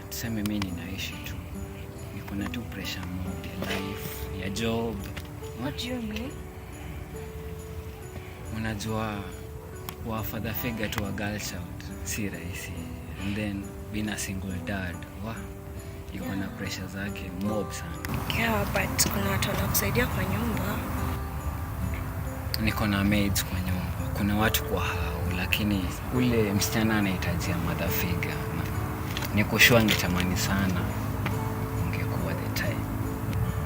Tuseme mimi ninaishi tu. Niko na tu pressure mob ya life, ya job. What do you mean? Unajua wa father figure to a girl child si rahisi. And then being a single dad, iko na pressure zake mob sana. Yeah, but kuna watu wanakusaidia kwa nyumba. Niko na maids kwa nyumba. Kuna watu kwa hao, lakini ule msichana anahitaji mother figure. Niko sure ningetamani sana ungekuwa the time.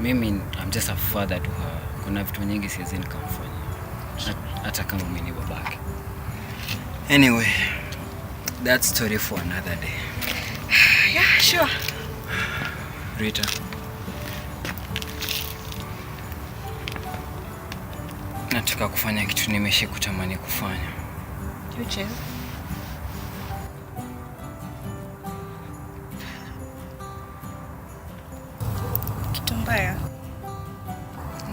Mimi I'm just a father to her. Kuna vitu nyingi siwezi nikamfanya. Hata kama mimi ni babake. Anyway, that story for another day. Yeah, sure. Rita. Nataka kufanya kitu nimeshi kutamani kufanya. Yuche. Kitu mbaya.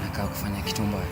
Nakaa kufanya kitu mbaya.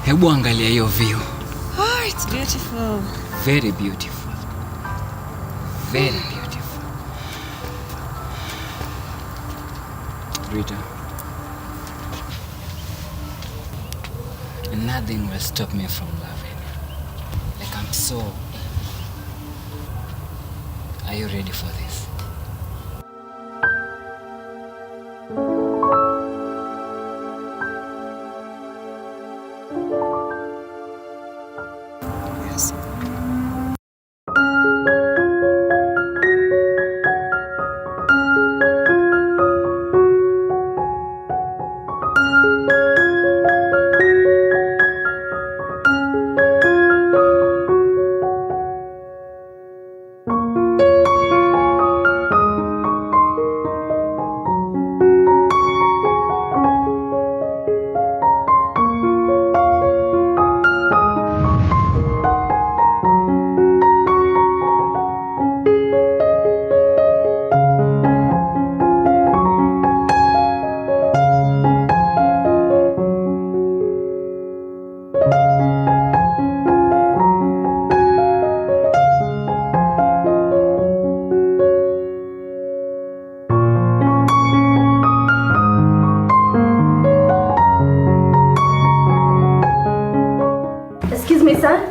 Hebu angalia hiyo view. Oh, it's beautiful. Very beautiful. Very beautiful. Rita. Nothing will stop me from loving you. Like I'm so... Are you ready for this?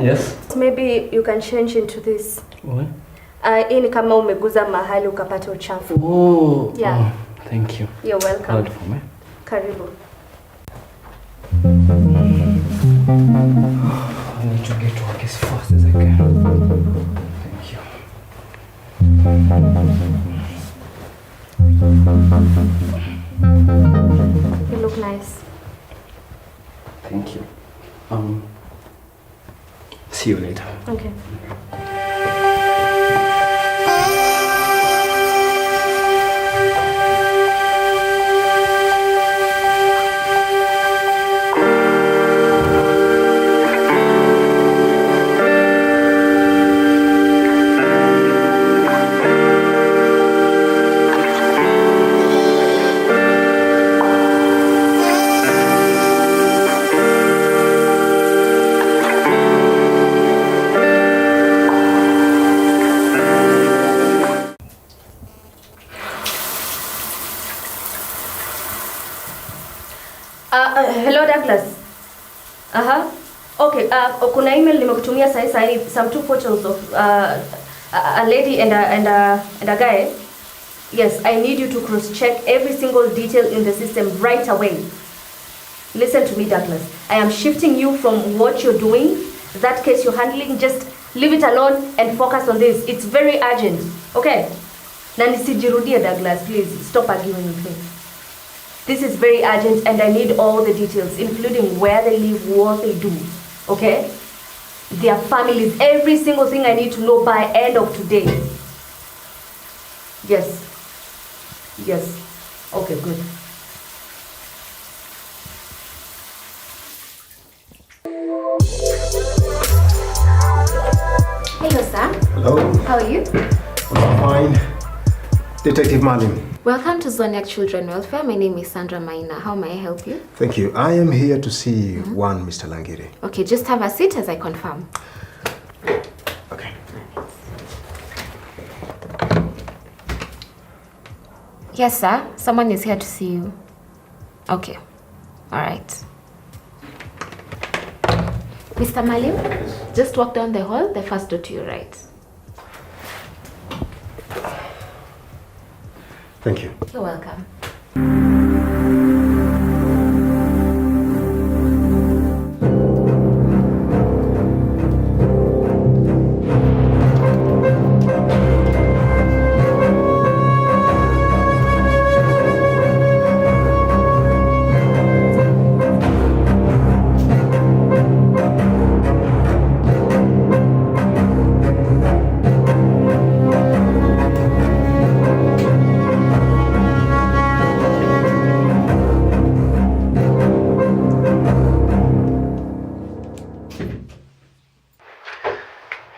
Yes. Maybe you can change into this. What? Hii ni kama umeguza mahali ukapata uchafu. Oh. Yeah. Oh, thank you. You're welcome. Hold for me. Karibu. I need to get to work as fast as I can. Thank you. You look nice. Thank you. See you later. Okay. Hello Douglas. Okay, kuna email nimekutumia sahi some two photos of a lady and a guy. Yes, I need you to cross check every single detail in the system right away. Listen to me Douglas. I am shifting you from what you're doing, that case you're handling, just leave it alone and focus on this. It's very urgent. Okay? Na nisijirudie, Douglas, please stop arguing with me. This is very urgent and I need all the details, including where they live, what they do, okay? Their families, every single thing I need to know by end of today. Yes. Yes. Okay, good. Hello, sir. Hello. How are you? Fine. Detective Malim. Welcome to Zoniac Children Welfare. My name is Sandra Maina. How may I help you? Thank you. I am here to see one Mr. Langiri. Okay, just have a seat as I confirm. Okay. Yes, sir. Someone is here to see you. Okay. All right. Mr. Malim, just walk down the hall, the first door to your right. Thank you. You're welcome.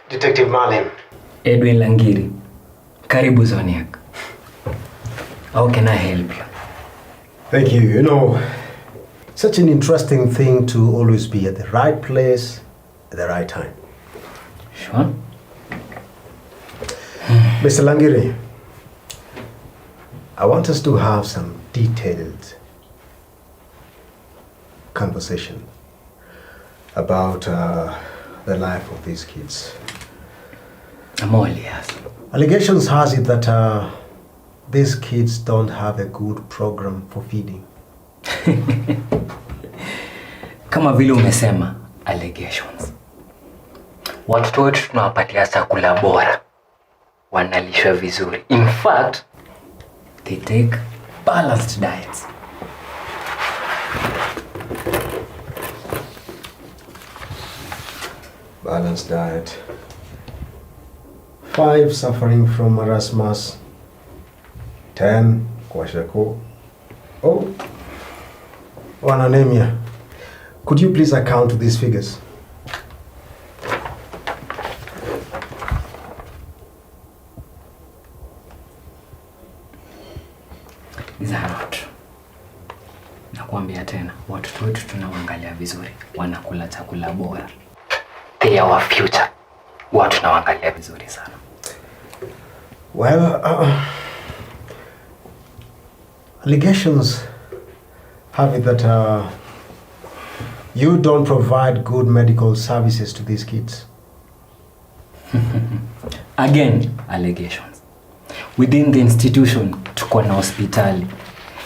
Detective Malim. Edwin Langiri. Karibu Zoniac. How can I help you? Thank you. You know, such an interesting thing to always be at the right place at the right time. Sure. Mr. Langiri, I want us to have some detailed conversation about the life of these kids. I'm all ears. Allegations has it that these kids don't have a good program for feeding. Kama vile umesema, allegations. Watoto wetu tunawapatia chakula bora. Wanalishwa vizuri. In fact, they take balanced diets. Balanced diet. 5 suffering from marasmus. 10 kwashiorkor. Oh, one anemia. Could you please account these figures? These are not. Nakuambia tena, watoto wetu tunawaangalia vizuri. Wanakula chakula bora. They are our future. Watu tunawaangalia vizuri sana. Well, allegations have it that you don't provide good medical services to these kids. Again, allegations. Within the institution, tuko na hospitali.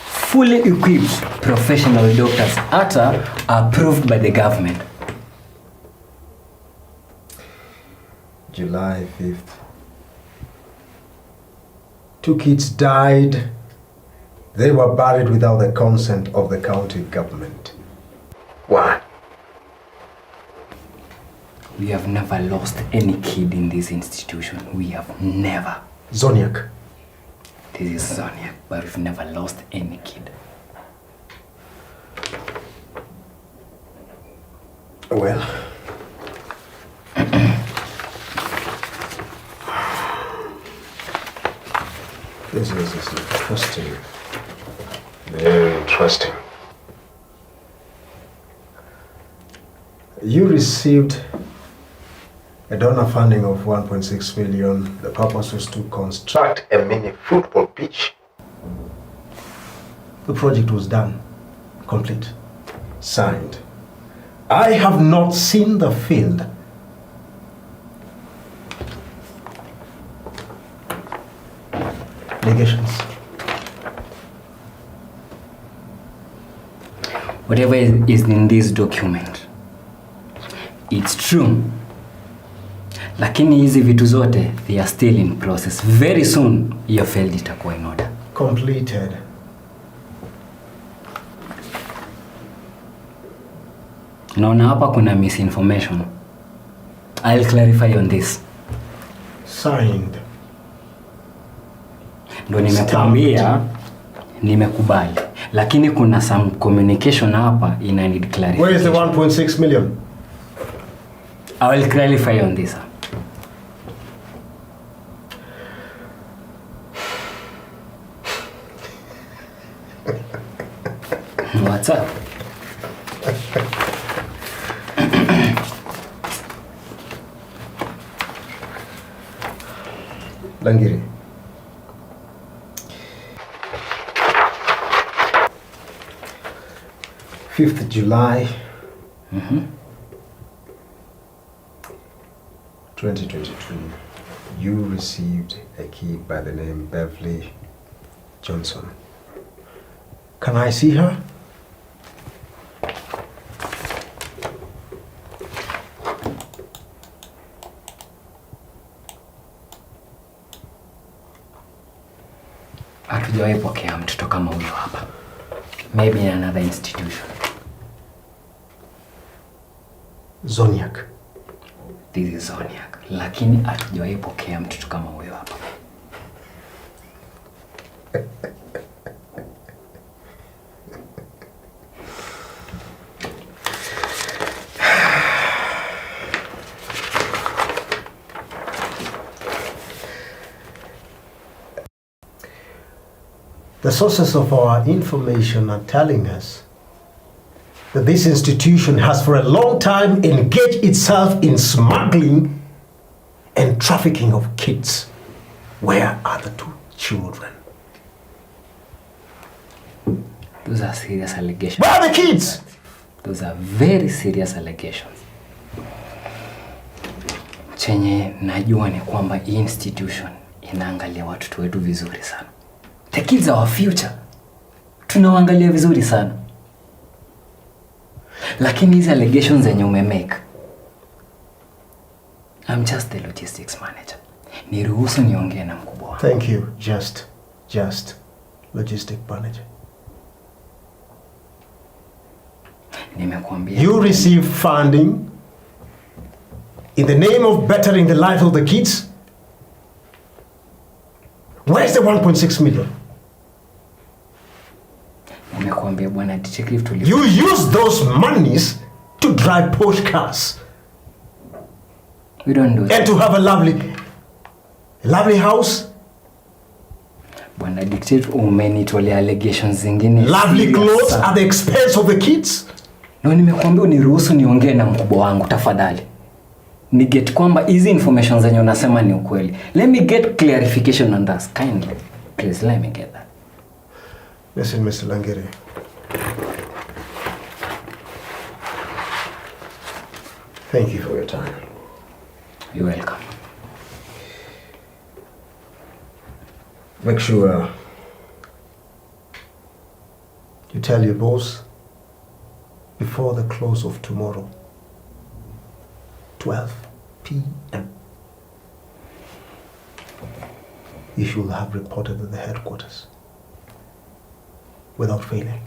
Fully equipped professional doctors, hata approved by the government. July 5th. 2 kids died. They were buried without the consent of the county government. Why? We have never lost any kid in this institution. We have never. Zoniac. This is Zoniac, but we've never lost any kid. Well, this is interesting. Very interesting. You received a donor funding of 1.6 million. The purpose was to construct a mini football pitch. The project was done, complete, signed. I have not seen the field. Allegations. Whatever is in this document, it's true. Lakini hizi vitu zote they are still in process. Very soon your field itakuwa in order. Completed. Naona hapa kuna misinformation. I'll clarify on this. Signed. Ndo nimekuambia nimekubali. Lakini kuna some communication hapa ina need clarification. Where is the 1.6 million? I will clarify on this. What's up? Langiri. Fifth July 2022, you received a key by the name Beverly Johnson. Can I see her? Hatujawahi pokea mtoto kama huyo hapa. Maybe in another institution. Zoniac. This is Zoniac. Lakini hatujawahi pokea mtoto kama huyo hapa. The sources of our information are telling us that this institution has for a long time engaged itself in smuggling and trafficking of kids. Where are the two children? Those are serious allegations. Where are the kids? Those are very serious allegations. Chenye najua ni kwamba hii institution inaangalia watoto wetu vizuri sana. The kids are our future. Tunawaangalia vizuri sana. Lakini hizi allegations zenye umemake, I'm just the logistics manager. Niruhusu niongee na mkubwa wangu. Thank you. Just logistic manager. Nimekuambia. You receive funding in the name of bettering the life of the kids. Where's the 1.6 million? Nimekuambia bwana detective tuli. You use those monies to drive Porsche cars. We don't do that. And to have a lovely house. Bwana detective umenitolea allegations zingine. Lovely clothes at the expense of the kids. No, nimekuambia uniruhusu niongee na mkubwa wangu tafadhali. Ni get kwamba hizi information zenye unasema ni ukweli. Let me get clarification on that kindly. Please let me get that. Listen, Mr. Langiri. Thank you for your time. You're welcome. Make sure you tell your boss before the close of tomorrow, 12 p.m. You should have reported at the headquarters without failing.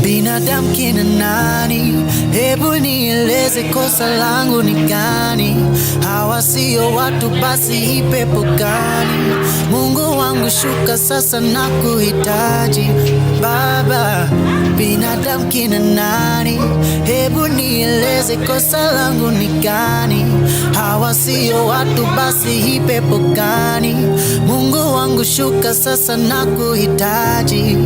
Binadamu kina nani? Hebu nieleze kosa langu ni gani? Hawa sio watu, basi hii pepo gani? Mungu wangu shuka sasa na kuhitaji Baba. Binadamu kina nani? Hebu nieleze kosa langu ni gani? Hawa sio watu, basi hii pepo gani? Mungu wangu shuka sasa na kuhitaji.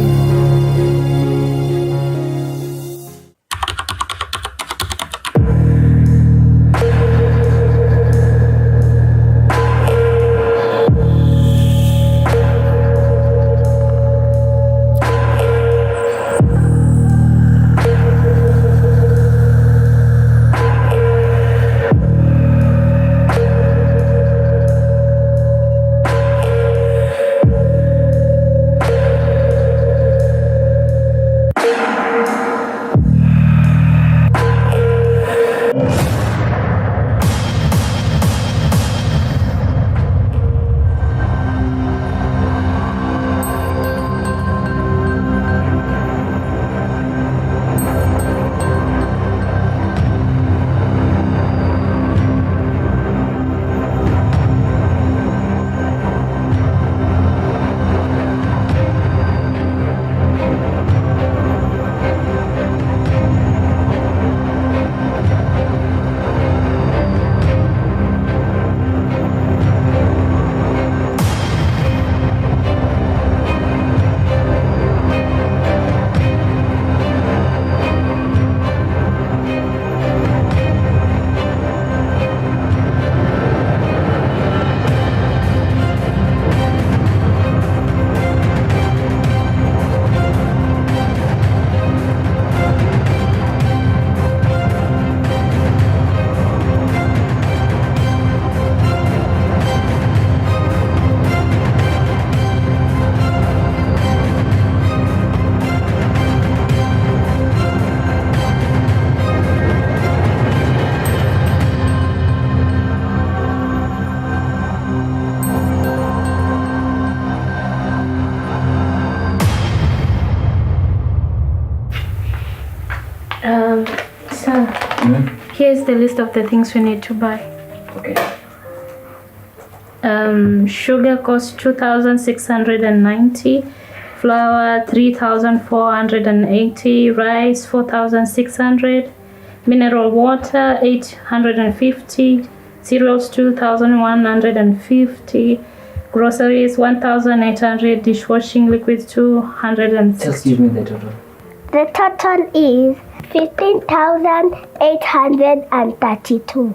Sir, here's the list of the things we need to buy. Okay. Sugar costs 2,690, flour 3,480, rice 4,600, mineral water 850, cereals 2,150, groceries 1,800, dishwashing liquids 260. Just give me the total. The total is 15,832.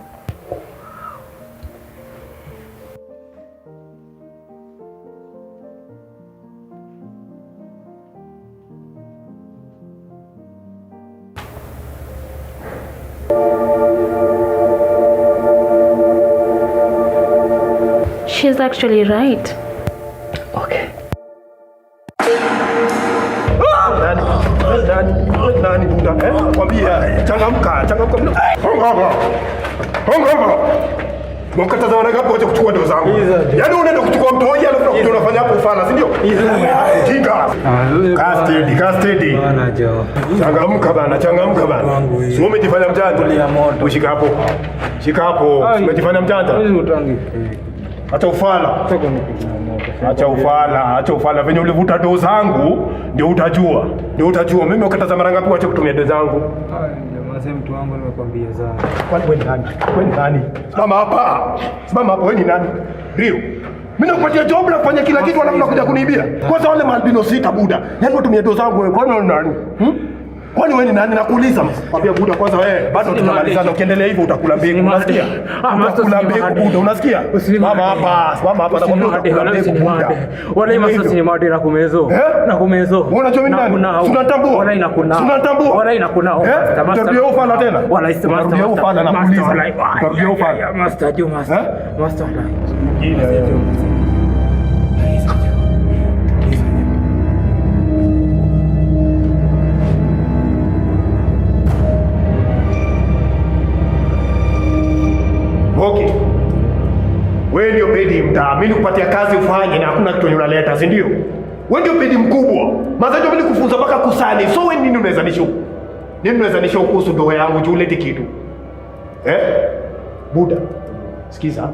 She's actually right. Okay. Nani buda kwambia changamka Mwakataza wanagapo wacha kuchukua ndo zangu. Yaani unaenda kuchukua mtoi alafu kitu unafanya hapo ufala, si ndio? Jinga. Custody. Changamka bana, changamka bana. Sio umejifanya mjanja. Ushika hapo. Shika hapo. Umejifanya mjanja. Acha ufala. Acha ufala. Venye ulivuta do zangu ndio utajua. Mimi ukataza mara ngapi wacha kutumia do zangu? Jamaa mtu wangu nimekwambia sana. Kwani wewe nani? Simama hapa wewe ni nani? Rio. Mimi nakupatia job na kufanya kila kitu alafu unakuja kuniibia. Kwanza wale maalbino sita buda. Yaani watumia do zangu wewe. Kwani wewe ni nani? Kwani wewe ni nani nakuuliza? Kwambia buda kwanza wewe bado tunamalizana, ukiendelea hivyo utakula mbegu, unasikia? Utakula mbegu buda, unasikia? Simama hapa nakwambia utakula mbegu buda. Wala masasi ni madi na kumezo. Unajua mimi nani? Tunatambua. Wala inakuna. Tabia ufala tena. Wala tabia ufala nakuuliza. Tabia ufala. Master. mimi nikupatia kazi ufanye na hakuna kitu unaleta, si ndio? Wewe ndio pedi mkubwa. Mazaje mimi kufunza mpaka kusali. So wewe nini unaweza nisho? Nini unaweza nisho kuhusu ndoa yangu juu ulete kitu? Buda. Sikiza.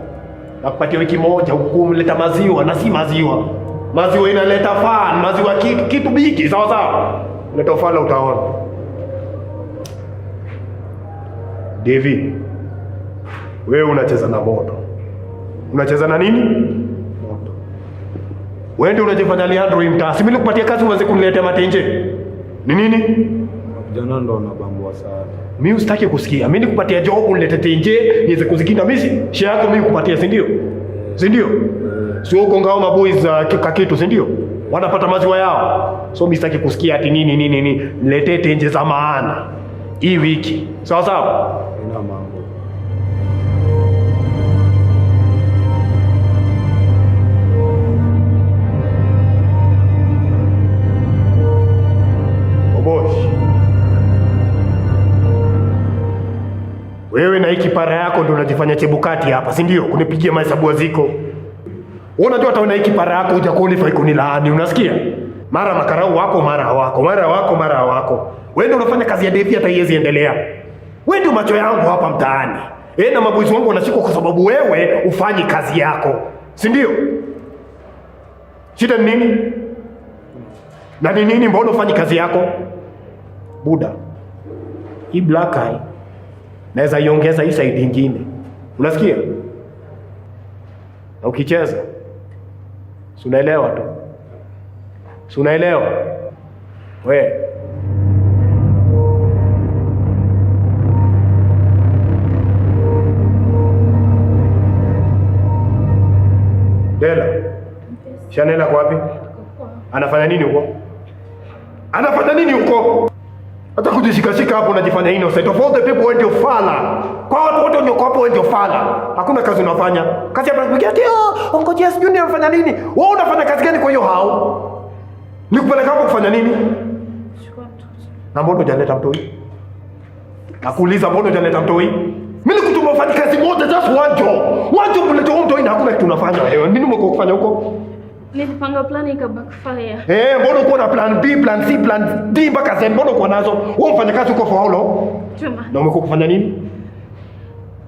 Nakupatia wiki moja ukumleta maziwa na si maziwa. Maziwa inaleta fan, maziwa kitu bigi, sawa sawa? Leta ufala utaona. David. Wewe unacheza na moto. Unacheza na nini? Moto. Wewe ndio unajifanya Leandro mtaa. Si mimi nikupatia kazi uweze kuniletea matenje. Ni nini? Jana ndo nabambwa sana. Mimi usitaki kusikia. Mimi nikupatia job unilete tenje, niweze kuzikinda mimi. Share yako mimi kupatia, si ndio? Si ndio? Sio ugongao maboys za kitu, si ndio? Wanapata maziwa yao. So mimi sitaki kusikia ati nini. Niletee tenje za maana. Hii wiki. Sawa sawa? Ina mambo. Wewe na hiki para yako ndio unajifanya chebukati hapa, si ndio? Kunipigia mahesabu ziko. Wewe unajua hata una hiki para yako huja qualify kunilaani, unasikia? Mara makarau wako, mara wako. Wewe ndio unafanya kazi ya Devi hata iwezi endelea. Wewe ndio macho yangu hapa mtaani. Na maboys wangu wanashikwa kwa sababu wewe ufanyi kazi yako. Si ndio? Shida ni nini? Na ni nini mbona ufanyi kazi yako? Buda. Hii black eye naweza iongeza hii side nyingine. Unasikia? Na ukicheza si unaelewa tu. Si unaelewa? We Dela. Shanela kwa wapi? Anafanya nini huko? Hata kujishikashika hapo unajifanya innocent. Of all the people went to fala. Kwa watu wote wenye hapo went to fala. Hakuna kazi unafanya. Kazi ya kupigia Uncle Jess Junior unafanya nini? Wewe unafanya kazi gani kwa hiyo hao? Nikupeleka hapo kufanya nini? Na mbona hujaleta mtoi? Nakuuliza mbona hujaleta mtoi? Mimi nikutuma ufanye kazi moja, just one job. One job ulete mtoi na hakuna kitu unafanya wewe. Nini umekuwa kufanya huko? Nilipanga plan ika backfire. Mbona uko na plan B, plan C, plan D mpaka Z? Mbona uko nazo? Wewe unafanya kazi huko for how long? Chuma. Na umekuwa kufanya nini?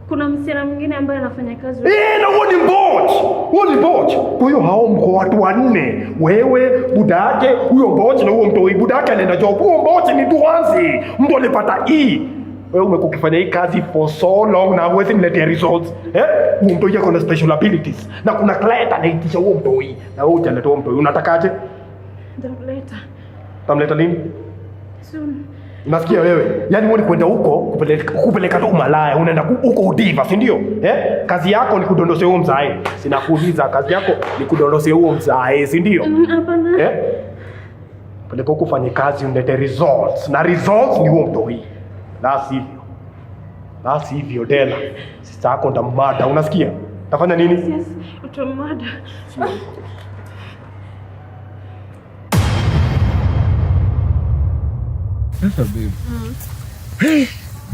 Kuna msichana mwingine ambaye anafanya kazi. Na wewe ni bot. Kwa hiyo hao mko watu wanne. Wewe, budake, huyo bot na huyo mtoi. Budake anaenda job. Huyo bot ni tuanzi. Mtu alipata E. Wewe umekuwa ukifanya hii kazi for so long na huwezi niletea results. Huyo mtoi yako na special abilities. Na kuna client anaitisha huyo mtoi. Na wewe utaleta huyo mtoi. Unatakaje? Nitamleta. Tamleta lini? Soon. Unasikia wewe? Yaani wewe kwenda huko kupeleka tu malaya, unaenda huko udiva, si ndio? Kazi yako ni kudondosea huo mzae. Sinakuuliza, kazi yako ni kudondosea huo mzae, si ndio? Hapana. Peleka huko ufanye kazi unalete results. Na results ni huo mtoi. La sivyo Dela. Sasa yako ndamada, unasikia? Tafanya nini? Yes, utamada. Sasa babe.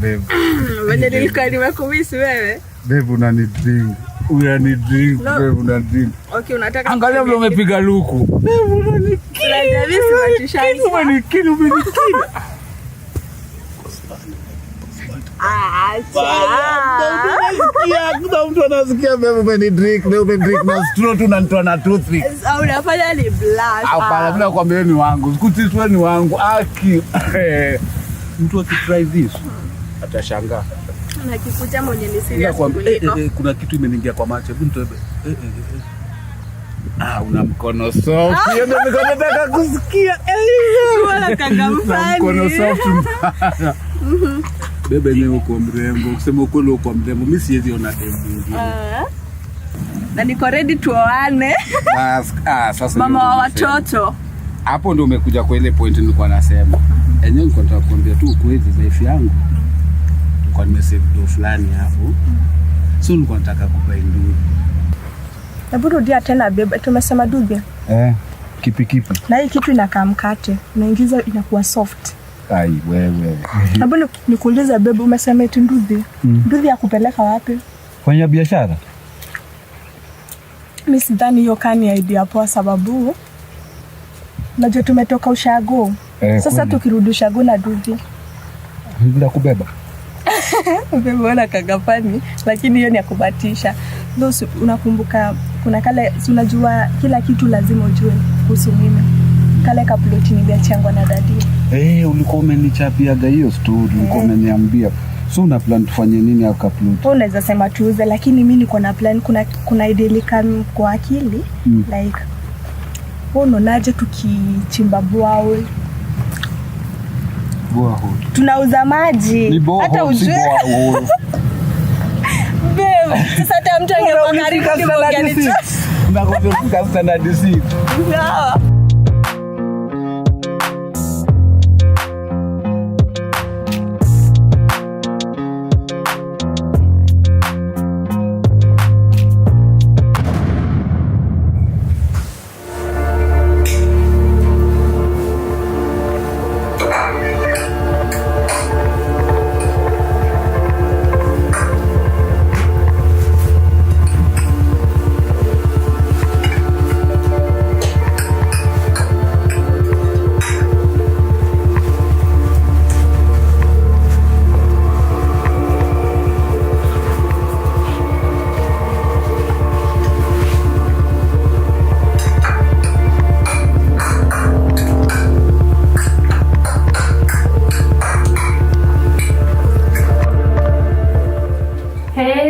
Babe. Wewe nilikuwa nimekumisi wewe. Babe unanidrink. No. Babe unanidrink. Okay, unataka angalia vile umepiga luku. Babe unanidrink. Kuna mtu anasikia babe umenidrink na straw tu nanitoa na toothpick. Unafanya ni blush. Hapana, mimi nakwambia ni wangu. Sikutishwa ni wangu. Aki. Mtu akitry this atashangaa. Na kikucha mwenye ni serious. Kuna kitu imeniingia kwa macho. Hebu nitoe. Una mkono soft. Hiyo ndio nataka kusikia. Wala kangamfani. Mkono soft. Bebe ni uko mrembo. Kusema ukweli uko mrembo. Mimi siwezi ona demu mwingine. Na niko ready tuoane. Sasa mama wa watoto. Hapo ndio umekuja kwa ile point nilikuwa nasema. Enyewe nilikuwa nataka kuambia tu ukweli life yangu. Kwa nimesave do fulani hapo. So nilikuwa nataka kubai ndugu. Hebu rudia tena bebe. Tumesema dubi. Kipi. Na hii kitu inakaa mkate. Unaingiza inakuwa soft. Ai wewe. Hebu nikuulize bebe, umesema eti nduthi. Nduthi ya kupeleka wapi? Kwenye biashara. Mimi sidhani hiyo kani idea poa sababu unajua tumetoka ushago. Sasa tukirudi ushago na duvi. Ndio kubeba. Umebona kagapani lakini hiyo ni ya kubatisha. Ndio unakumbuka kuna kale unajua kila kitu lazima ujue kuhusu mimi. Kale ka plot niliachangwa na dadi. Ulikuwa umenichapiaga hiyo story, ulikuwa umeniambia. So una plan tufanye nini aka plot? Unaweza sema tuuze lakini mimi niko na plan kuna idea kama kwa akili like unaonaje tukichimba bwao? Tunauza maji hata ujue. Babe, sasa hata mtu angekuwa karibu kiongeni. Nakwambia standard 6. Sawa.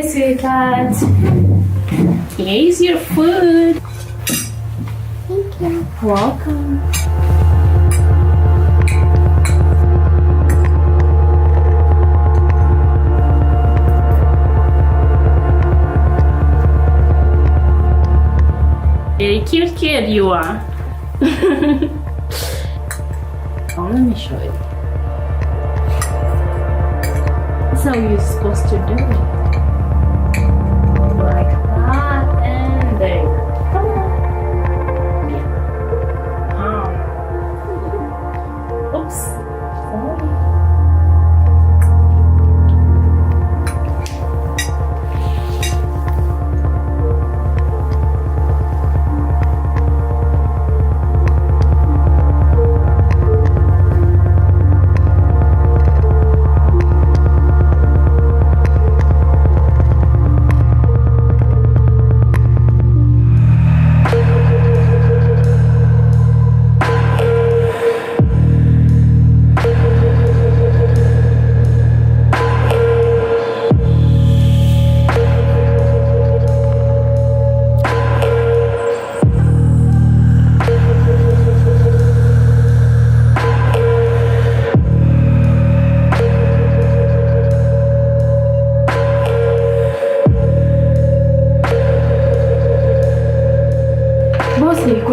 Sweetheart, here's your food. Thank you. Welcome. Very cute kid you are. Oh, let me show you. That's how you're supposed to do it.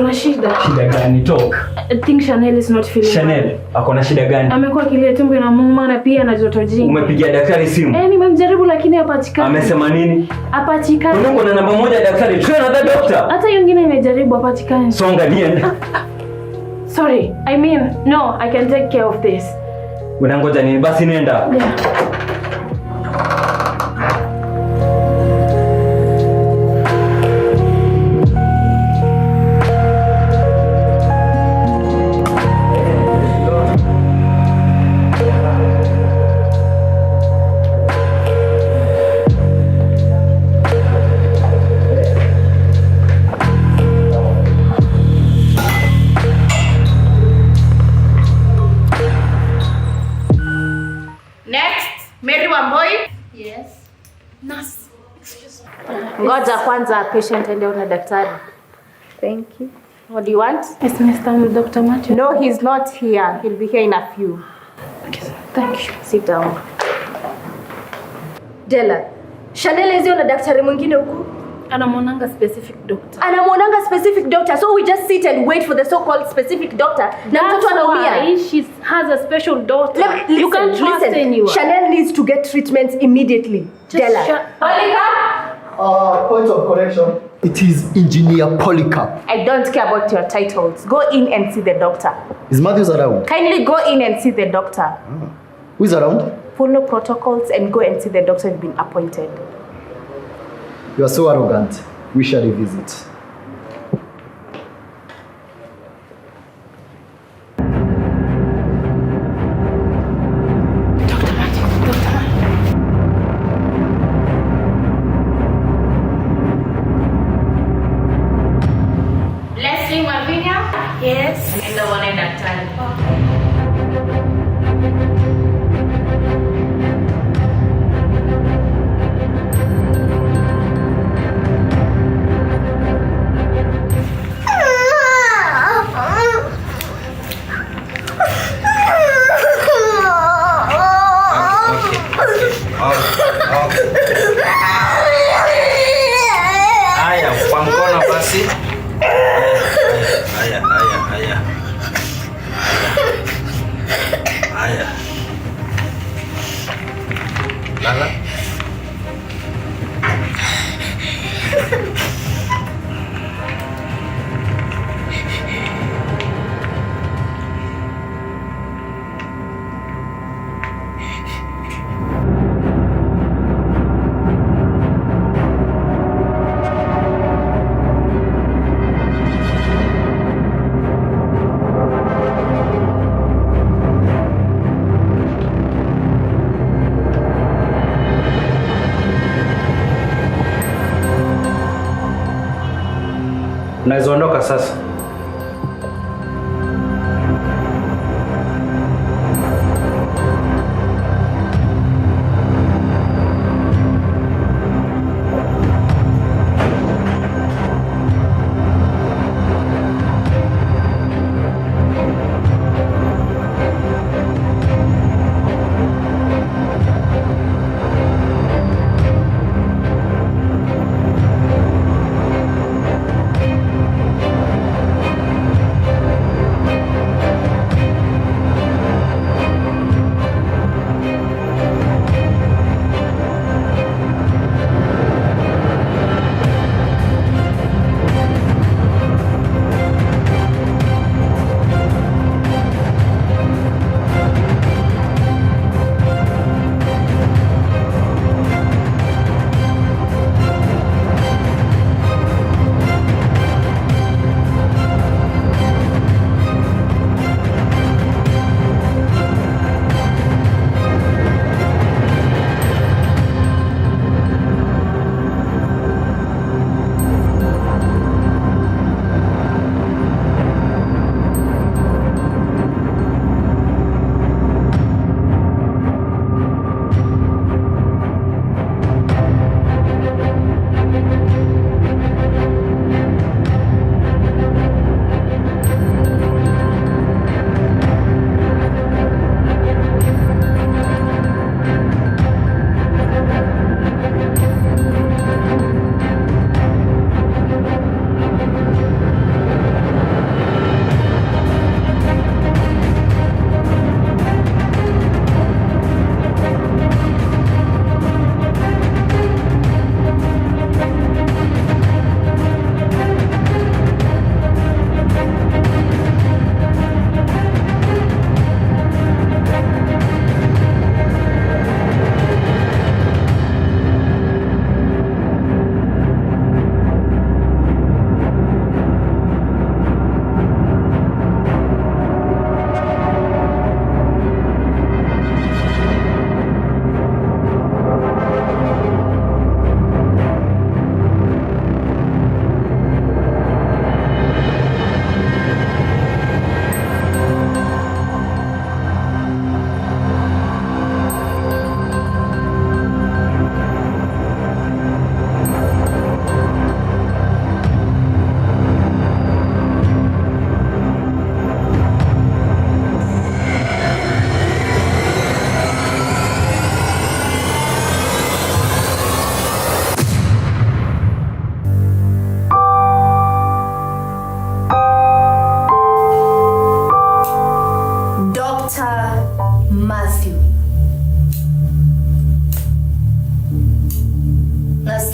Shida gani talk? I think Chanel is not feeling Chanel, well. ako na shida gani? Amekuwa kilia tumbo inamuuma na pia ana joto jingi. Umepigia daktari simu? Nimemjaribu lakini hapatikani. Amesema nini? Hapatikani. Uko na namba moja daktari, try another doctor. Hata nyingine imejaribu hapatikani. Songa niende. Sorry, I mean, no, I can take care of this. Unangoja nini? Basi nenda. Yeah. Ngoja kwanza patient ende na daktari. Thank you. What do you want? Yes, Mr. Dr. Matthew. No, he's not here. He'll be here in a few. Okay, thank you. Sit down. Della, Chanel ezio na daktari mwingine huku? Anamuonanga specific doctor. Anamuonanga specific doctor. So we just sit and wait for the so-called specific doctor. Na mtoto anaumia. She has a special doctor. Listen, you can't trust anyone. Chanel needs to get treatment immediately. Della. Point of correction. It is Engineer Polycarp. I don't care about your titles. Go in and see the doctor. Is Matthews around? Kindly go in and see the doctor. Who is around? Follow protocols and go and see the doctor who's been appointed. You are so arrogant. We shall revisit. Enda uone daktari. Haya, kwa mkono basi. Haya. Lala. Unaweza ondoka sasa.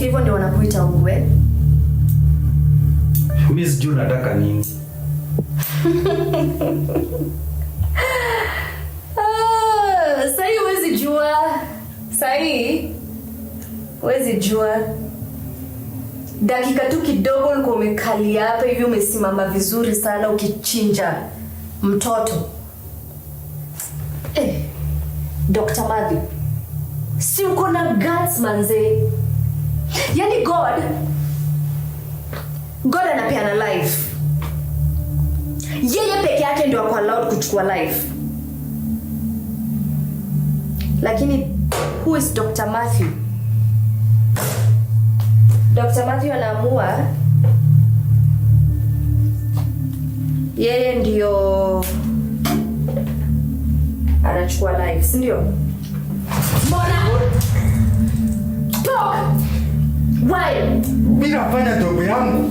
hivyo ndio wanakuita uwe. Mimi sijui unataka nini. Sahi huwezi jua. Sahi huwezi jua. Dakika tu kidogo ulikuwa umekalia hapa hivi umesimama vizuri sana ukichinja mtoto. Dr. Madhu, si uko na guts manze. Yaani God anapeana life. Yeye peke yake ndio ako allowed kuchukua life. Lakini who is Dr. Matthew? Dr. Matthew anaamua yeye ndio anachukua life, si ndio? Mbona? Talk! Why? Mimi nafanya job yangu.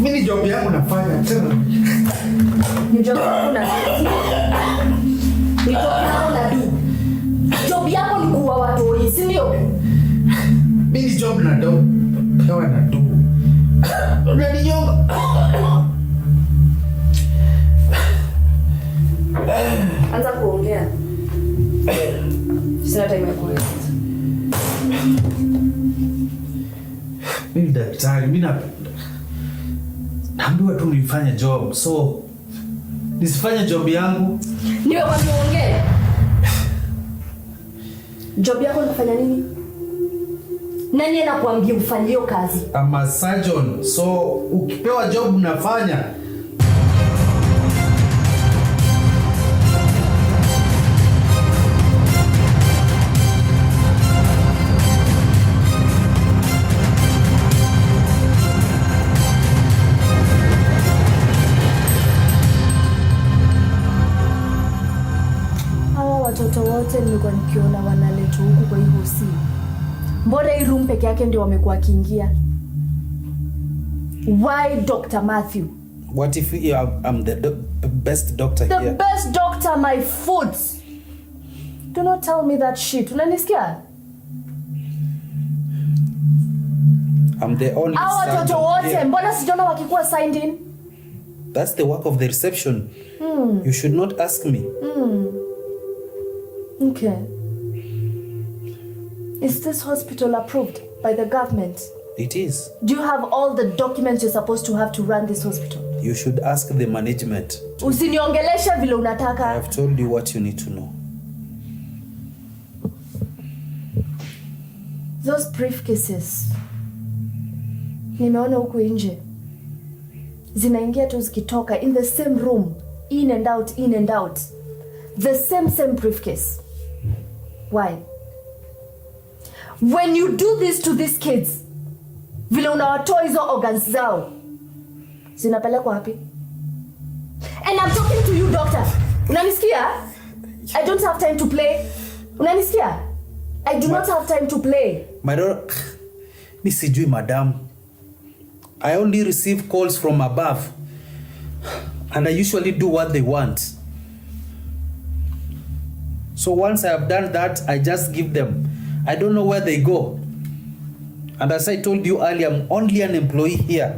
Mimi job yangu nafanya tena. Ni job yako na do. Job yako ni kuua watu, si ndio? Mimi job na do. Pewa na do. Unaninyonga. Anza kuongea. Sina time ya kuongea. Mimi daktari, mimi naambiwa tu nifanye job. So nisifanye job yangu. Niwe waongee. Job yako unafanya nini? Nani anakuambia ufanye hiyo kazi? I'm a surgeon. So ukipewa job unafanya. Watoto wote nilikuwa nikiona wanaletwa huku kwa hii hosi. Mbona hii room peke yake ndio wamekuwa kiingia? Why Dr. Matthew? What if I'm the best doctor The here? best doctor, my foot. Do not tell me that shit. Unanisikia? I'm the only Hao watoto surgeon wote here. mbona sijaona wakikuwa signed in? That's the work of the reception. You should not ask me. Okay. Is this hospital approved by the government? It is. Do you have all the documents you're supposed to have to run this hospital? You should ask the management. Usiniongelesha vile unataka. I've told you what you need to know. Those briefcases nimeona huku nje zinaingia tu zikitoka in the same room, in and out, in and out, the same briefcase. Why? When you do this to these kids, vile unawatoa hizo organs zao zinapelekwa wapi? And I'm talking to you, doctor. Unanisikia? I don't have time to play. Unanisikia? I do not have time to play. My daughter, mi sijui madam. I only receive calls from above. And I usually do what they want. So once I have done that, I just give them. I don't know where they go. And as I told you earlier, I'm only an employee here.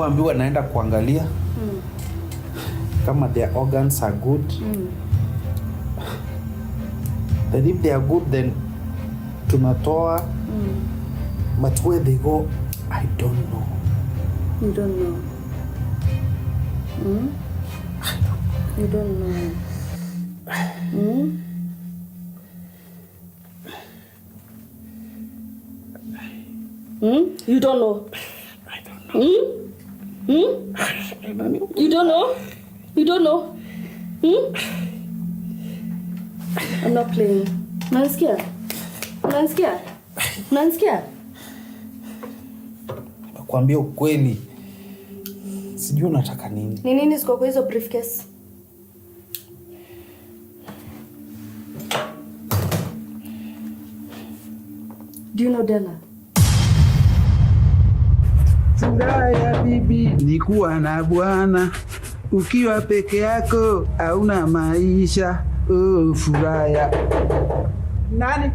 Ambiwa naenda kuangalia kama their organs are good. Then if they are good, then tunatoa. But where they go, I don't know. You don't know. You don't know. You don't know. I don't know. I don't know. You don't know? You don't know? I'm not playing. Unanisikia? Unanisikia? Unanisikia? Nakwambia ukweli. Sijui unataka nini. Ni nini ziko kwa hizo briefcase? Do you know Della? Furaha ya bibi ni kuwa na bwana, ukiwa peke yako hauna maisha. Oh, furaha ya nani?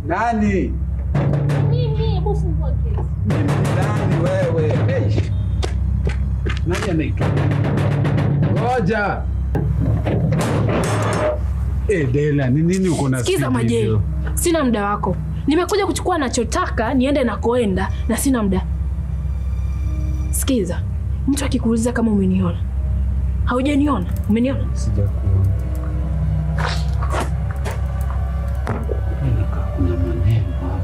Nani? Mimi, bosi wake. Nani wewe? Hey. Nani anaitwa? Ngoja. Dela, ni nini uko na? Sikiza Majei, sina muda wako. Nimekuja kuchukua nachotaka niende nakoenda na sina muda. Sikiza, mtu akikuuliza kama umeniona, haujaniona? Umeniona? Sijakuona. Kuna maneno hapo.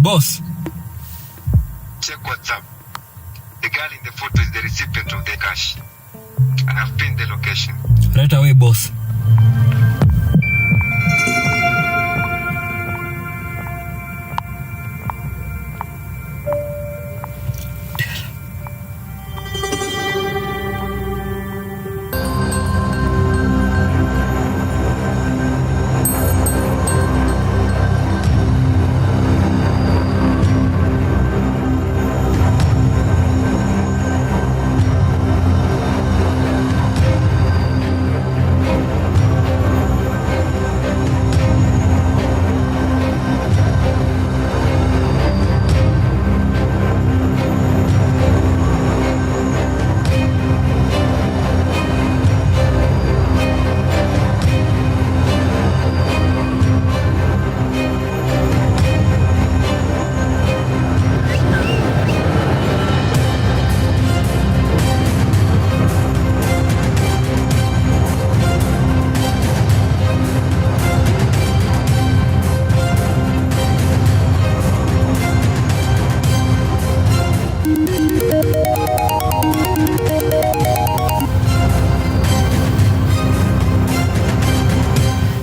Boss. Check WhatsApp. The girl in the photo is the recipient of the cash. I have pinned the location. Right away, boss.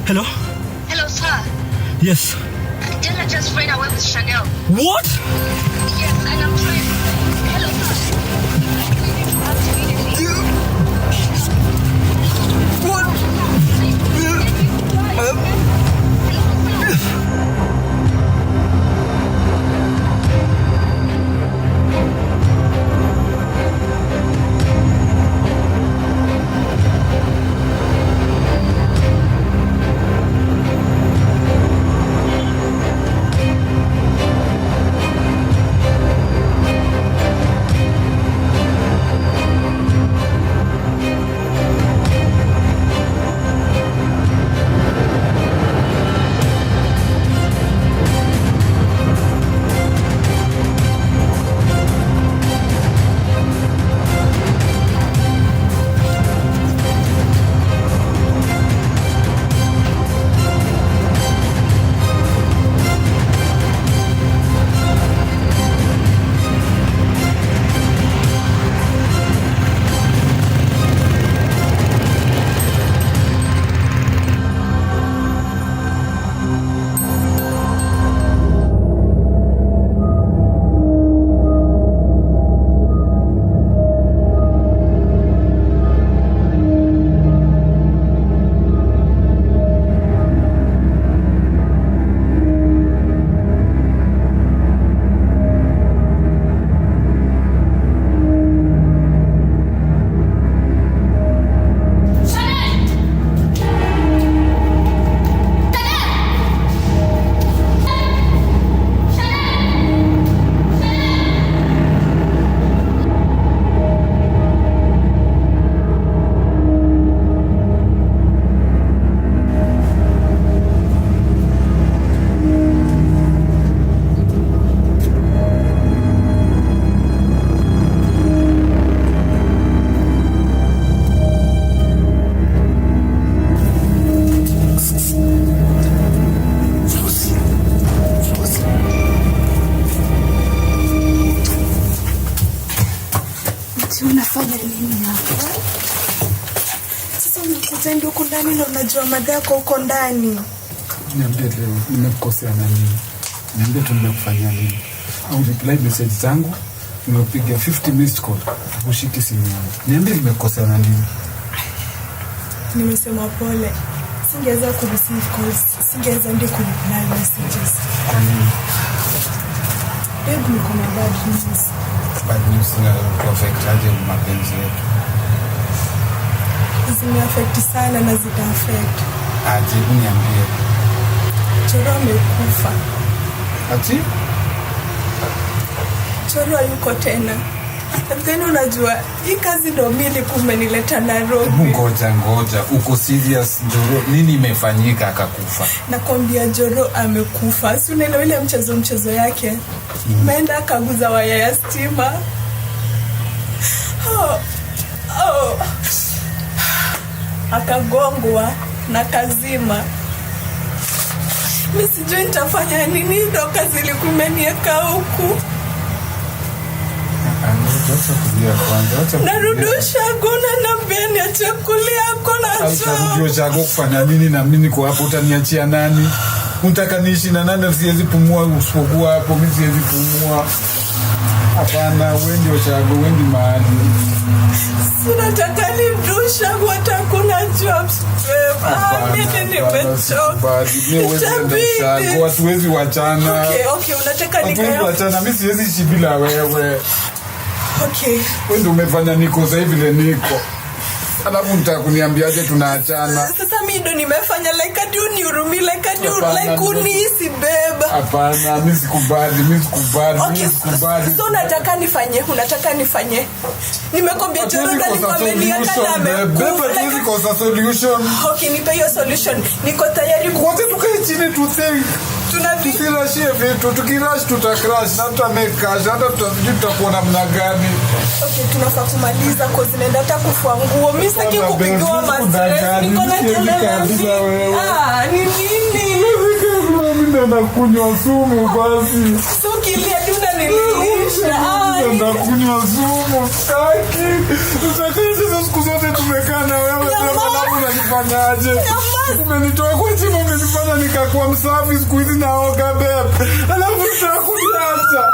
Hello? Hello, sir. Yes. Della just ran away with Chanel. What? Yes, and I'm trying. Hello, sir. Ati unafanya nini hapa? Sasa unakuja ndio uko ndani na unajua madha yako uko ndani. Niambie leo nimekukosea na nini? Niambie tu nimekufanyia nini? Au reply message zangu nimepiga 50 missed call. Ushiki simu yangu. Niambie nimekukosea na nini? Nimesema pole. Singeweza ku receive calls, singeweza ndio ku reply messages. Kwa nini? Hebu niko na bad news. Bad news na affect aje mapenzi yetu? Zimeaffect sana na zita-affect. Aje niambie. Choro amekufa. Ati? Choro hayuko tena. Lakini unajua, hii kazi ndo mimi kumenileta Nairobi. Ngoja. Uko serious Joro? Nini imefanyika akakufa? Nakwambia Joro amekufa. Si unaelewa ile mchezo yake? Meenda akaguza waya ya stima. Akagongwa na kazima. Mimi sijui nitafanya nini, ndo kazi ilikuwa huku. Narudisha gona na beni ya chakulia kona chakulia chago kufanya nini na mimi niko hapo utaniachia nani? Unataka niishi na nani siwezi pumua usipokuwa hapo mimi siwezi pumua. Hapana wewe ndio chago wewe ndio mahali. Sina taka nirudisha hata kuna jobs. Mimi nimechoka. Chago hatuwezi wachana. Okay, unataka nikae. Wachana mimi siwezi ishi bila wewe. Okay. Wewe ndio umefanya niko sasa hivi le niko. Alafu nitakuniambiaje tunaachana? Sasa mimi ndo nimefanya like I do nihurumi like I do like unisi beba. Hapana, mimi sikubali. Okay, so unataka nifanye? Nimekwambia Joro ndo nikwambia kana amekufa. Beba kosa solution. Okay, nipe hiyo solution. Niko tayari wote tukae chini tu think. Tukirashie vitu, tukirash tutacrash na tutamekash, hata tutakuwa namna gani? Okay, tunafaa kumaliza kwa zinaenda hata kufua nguo. Mimi sitaki kupigiwa mastress. Niko na kelele. Ni nini? Mimi naenda kunywa sumu basi. So kilia tuna nilisha. Naenda kunywa sumu. Sasa siku zote tumekaa na wewe alafu unanifanyaje? Umenitoa kwa chini umenifanya nikakuwa msafi siku hizi naoga bebe. Alafu nitakuacha.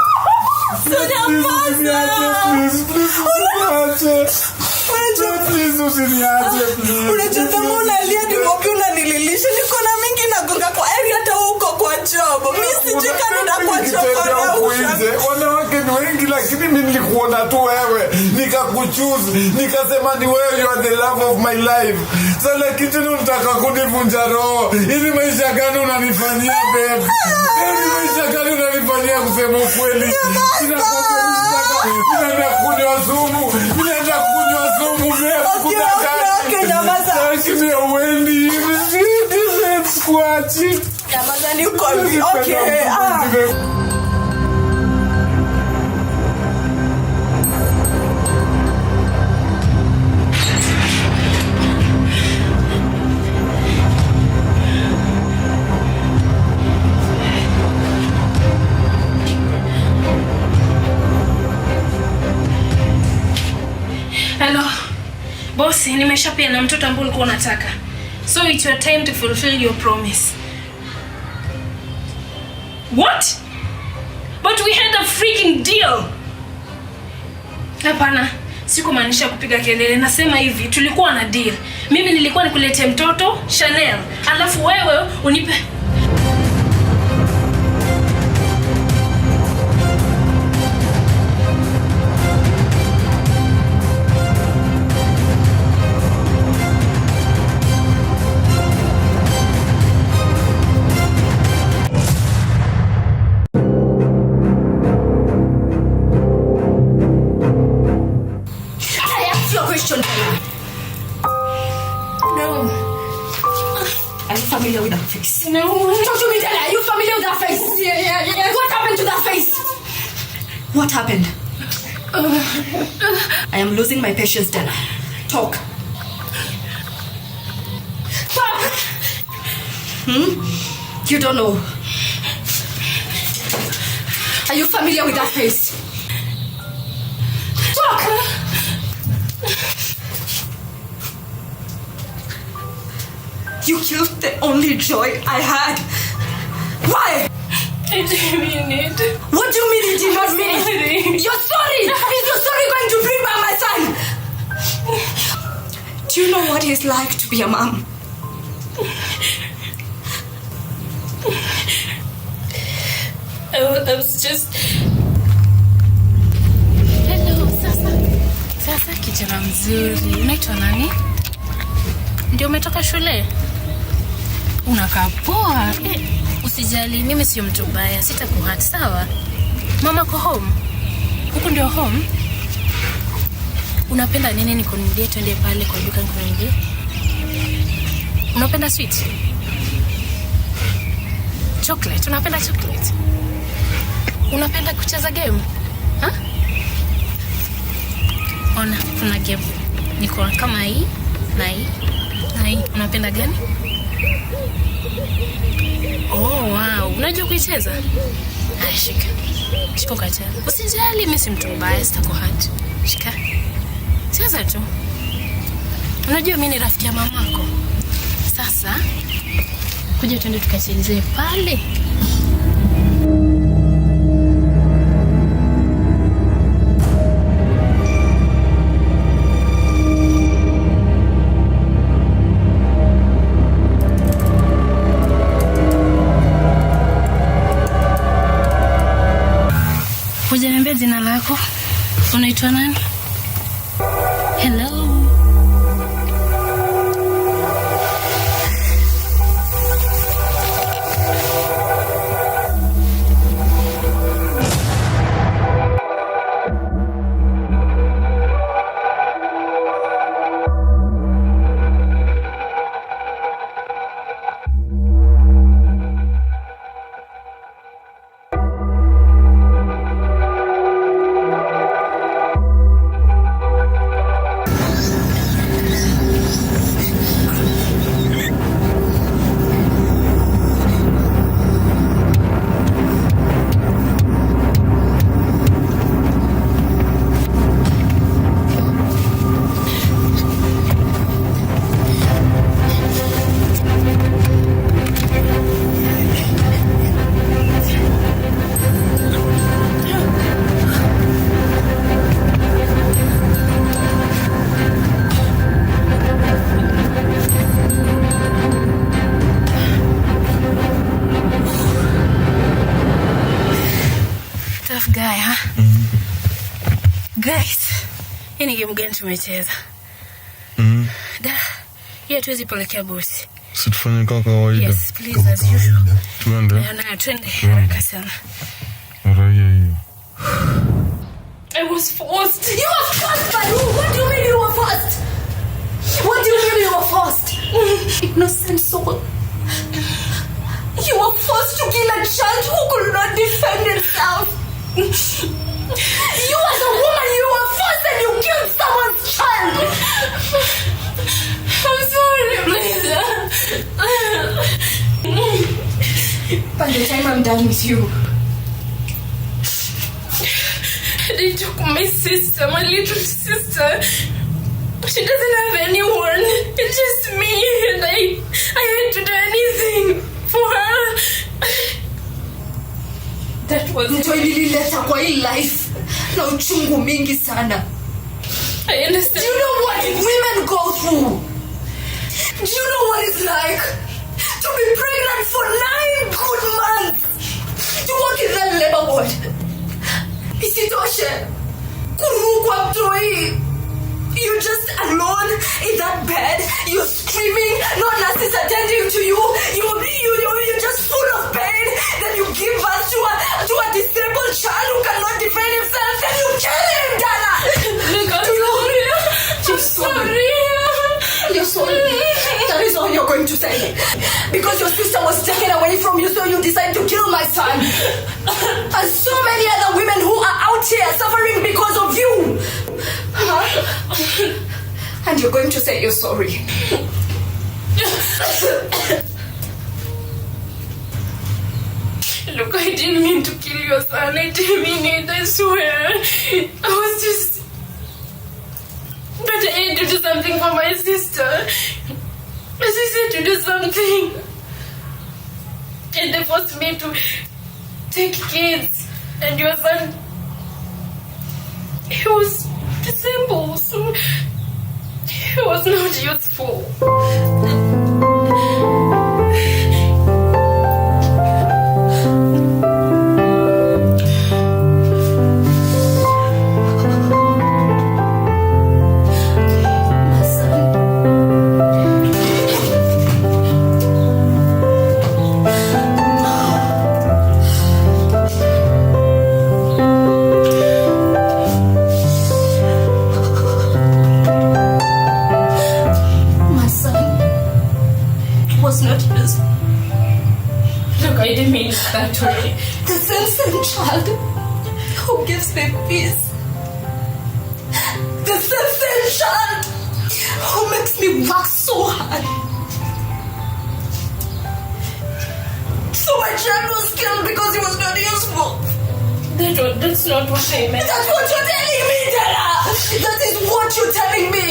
Unajua kama unalia dimopi unanililisha. Niko na mingi nagonga kwa area hata huko kwa job. Mimi sijui kama kwa job. Wanawake ni wengi lakini mimi nilikuona tu wewe. Nikakuchoose. Nikasema ni wewe, you are the love of my life. Sasa lakini tena unataka kunivunja roho. Hivi maisha gani unanifanyia babe? Hivi maisha gani unanifanyia kusema ukweli? Ninaenda kunywa sumu. Okay, nyamaza. Lakini uendi hivi. Sikuachi. Nyamaza ni uko hivi. Okay. Hello. Boss, nimeshapia na mtoto ambaye ulikuwa unataka. So it's your time to fulfill your promise. What? But we had a freaking deal. Hapana, sikumaanisha kupiga kelele. Nasema hivi, tulikuwa na deal. Mimi nilikuwa nikuletee mtoto Chanel, alafu wewe unipe familiar with that face? No. Talk to me, Della. Are you familiar with that face? Yeah. What happened to that face? What happened? I am losing my patience, Della. Talk. Talk! You don't know. Are you familiar with that face? Talk! You killed the only joy I had. Why? I didn't mean it. What do you mean you did not mean it? You're sorry! Is your sorry going to bring back my son? Do you know what it's like to be a mom? I was just... Hello, sasa kijana mzuri. Unaitwa nani? Ndio umetoka shule? Unakaa poa. Usijali, mimi sio mtu mbaya. Sitakuhurt, sawa? Mama ko home. Huko ndio home. Unapenda nini nikununulie twende pale kwa duka nikununulie? Unapenda sweet? Chocolate, unapenda chocolate? Unapenda kucheza game? Ha? Ona, kuna game. Niko kama hii, na hii. Na hii, unapenda gani? Oh, wow. Unajua kuicheza? Haya, shika. Shika ukacheza. Usijali, mimi si mtu mbaya, sitakuhurt. Shika. Cheza tu. Unajua mimi ni rafiki ya mamako. Sasa, kuja twende tukacheze pale. Hujaniambia jina lako? Unaitwa nani? Hello. Guy, huh? Guys, hii ni game gani tumecheza? Da, hiyo tuwezi pelekea bosi. Situfanye kama kawaida. Yes, please, as usual. Tuende. Twende haraka sana. Raia hiyo. I was forced. You were forced by who? What do you mean you were forced? What do you mean you were forced? Innocent soul. You were forced to kill a child who could not defend himself. You as a woman, you were forced and you killed someone's child. I'm sorry, please. By the time I'm done with you, they took my sister, my little sister. She doesn't have anyone. It's just me, and I had to do anything for her. That was mtu alilileta kwa hii life na uchungu mingi sana. I understand. Do you know what women go through? Do you know what it's like to be pregnant for 9 good months? To work in that labor ward. Isitoshe, kurukwa mtoi. You're just alone in that bed. You're screaming. No nurse is attending to you. You're just full of pain. Then you give birth to a disabled child who cannot defend himself. Then you kill him, Dana. You're sorry. You're sorry. That is all you're going to say. Because your sister was taken away from you, so you decide to kill my son. And so many other women who are out here suffering because of you. Huh? And you're going to say you're sorry. Look, I didn't mean to kill your son. I didn't mean it, I swear. I was just... But I had to do something for my sister. My sister to do something. And they forced me to take kids. And your son, he was disabled, so he was not useful. I didn't mean it that way. The same child who gives me peace. The same child who makes me work so hard. So my child was killed because he was not useful. That's not what I meant. That's what you're telling me, Della. That is what you're telling me.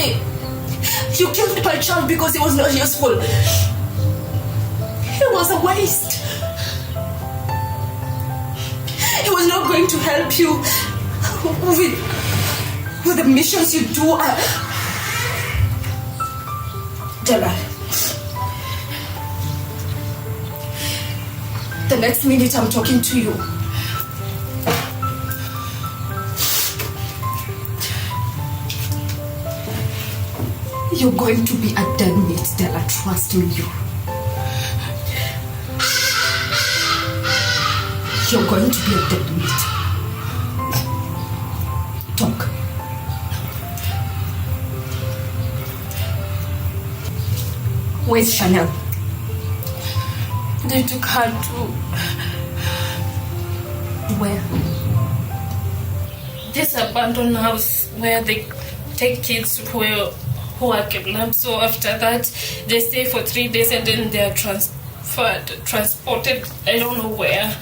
You killed my child because he was not useful. He was a waste. He was not going to help you with the missions you do. Della, the next minute I'm talking to you, you're going to be a dead meat, Della. Trust me, you're going to be a dead meat. Talk. Where's Chanel? They took her to... Where? This abandoned house where they take kids who are kidnapped. So after that, they stay for 3 days and then they are transported, I don't know where.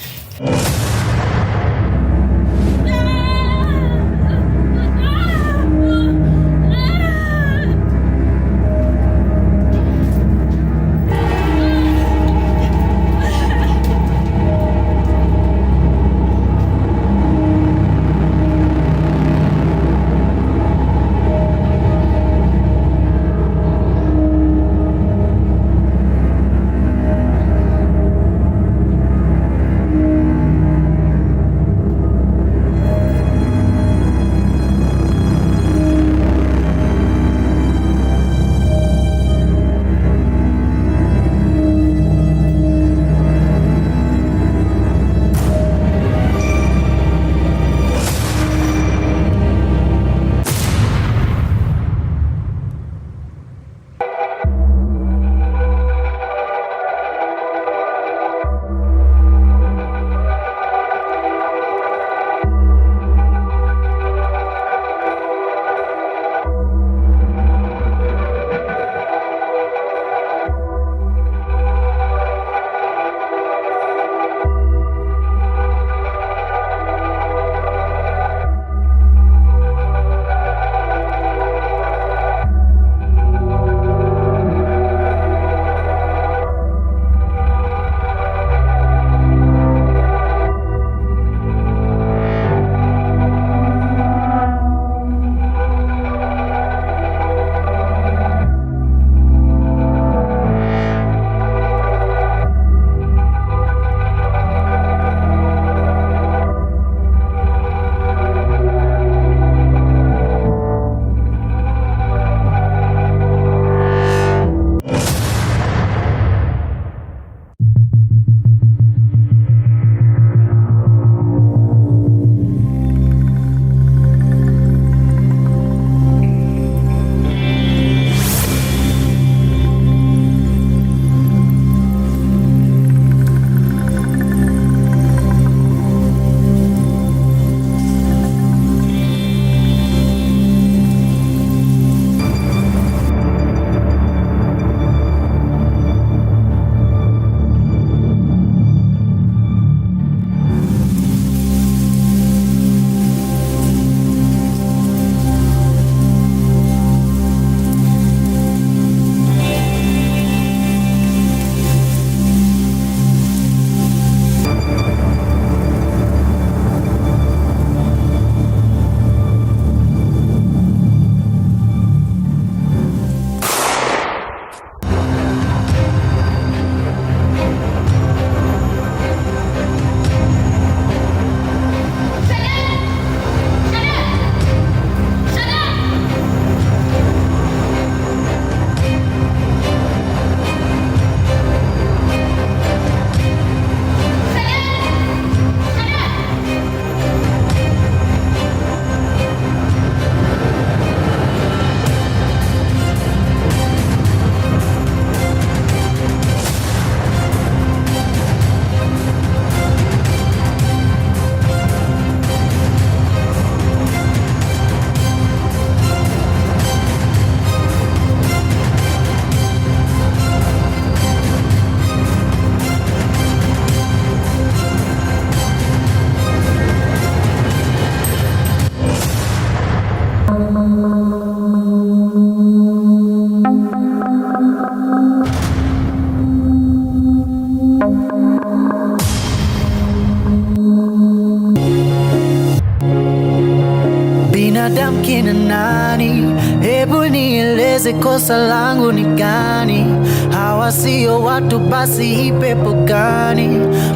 kina nani? Hebu nieleze kosa langu ni gani? Hawa sio watu, basi hii pepo gani?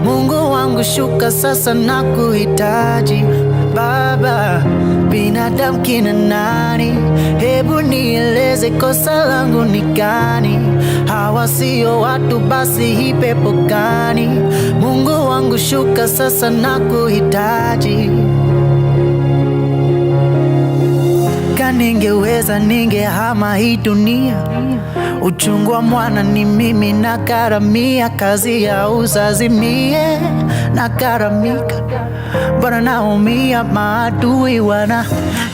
Mungu wangu shuka sasa na kuhitaji Baba. Binadamu kina nani? Hebu nieleze kosa langu ni gani? Hawa sio watu, basi hii pepo gani? Mungu wangu shuka sasa na kuhitaji. Ningeweza ningehama hii dunia. Uchungu wa mwana ni mimi na karamia, kazi ya uzazi mie na karamika. Bwana naumia, maadui wana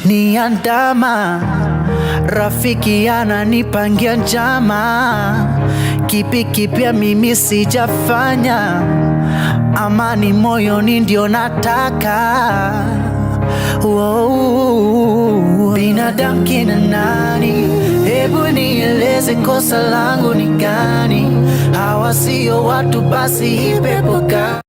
niandama, rafiki ananipangia njama. Kipi kipya mimi sijafanya, amani moyoni ndio nataka. Binadamu kina nani? Hebu nieleze kosa langu ni gani? Hawa sio watu, basi hii pepo gani?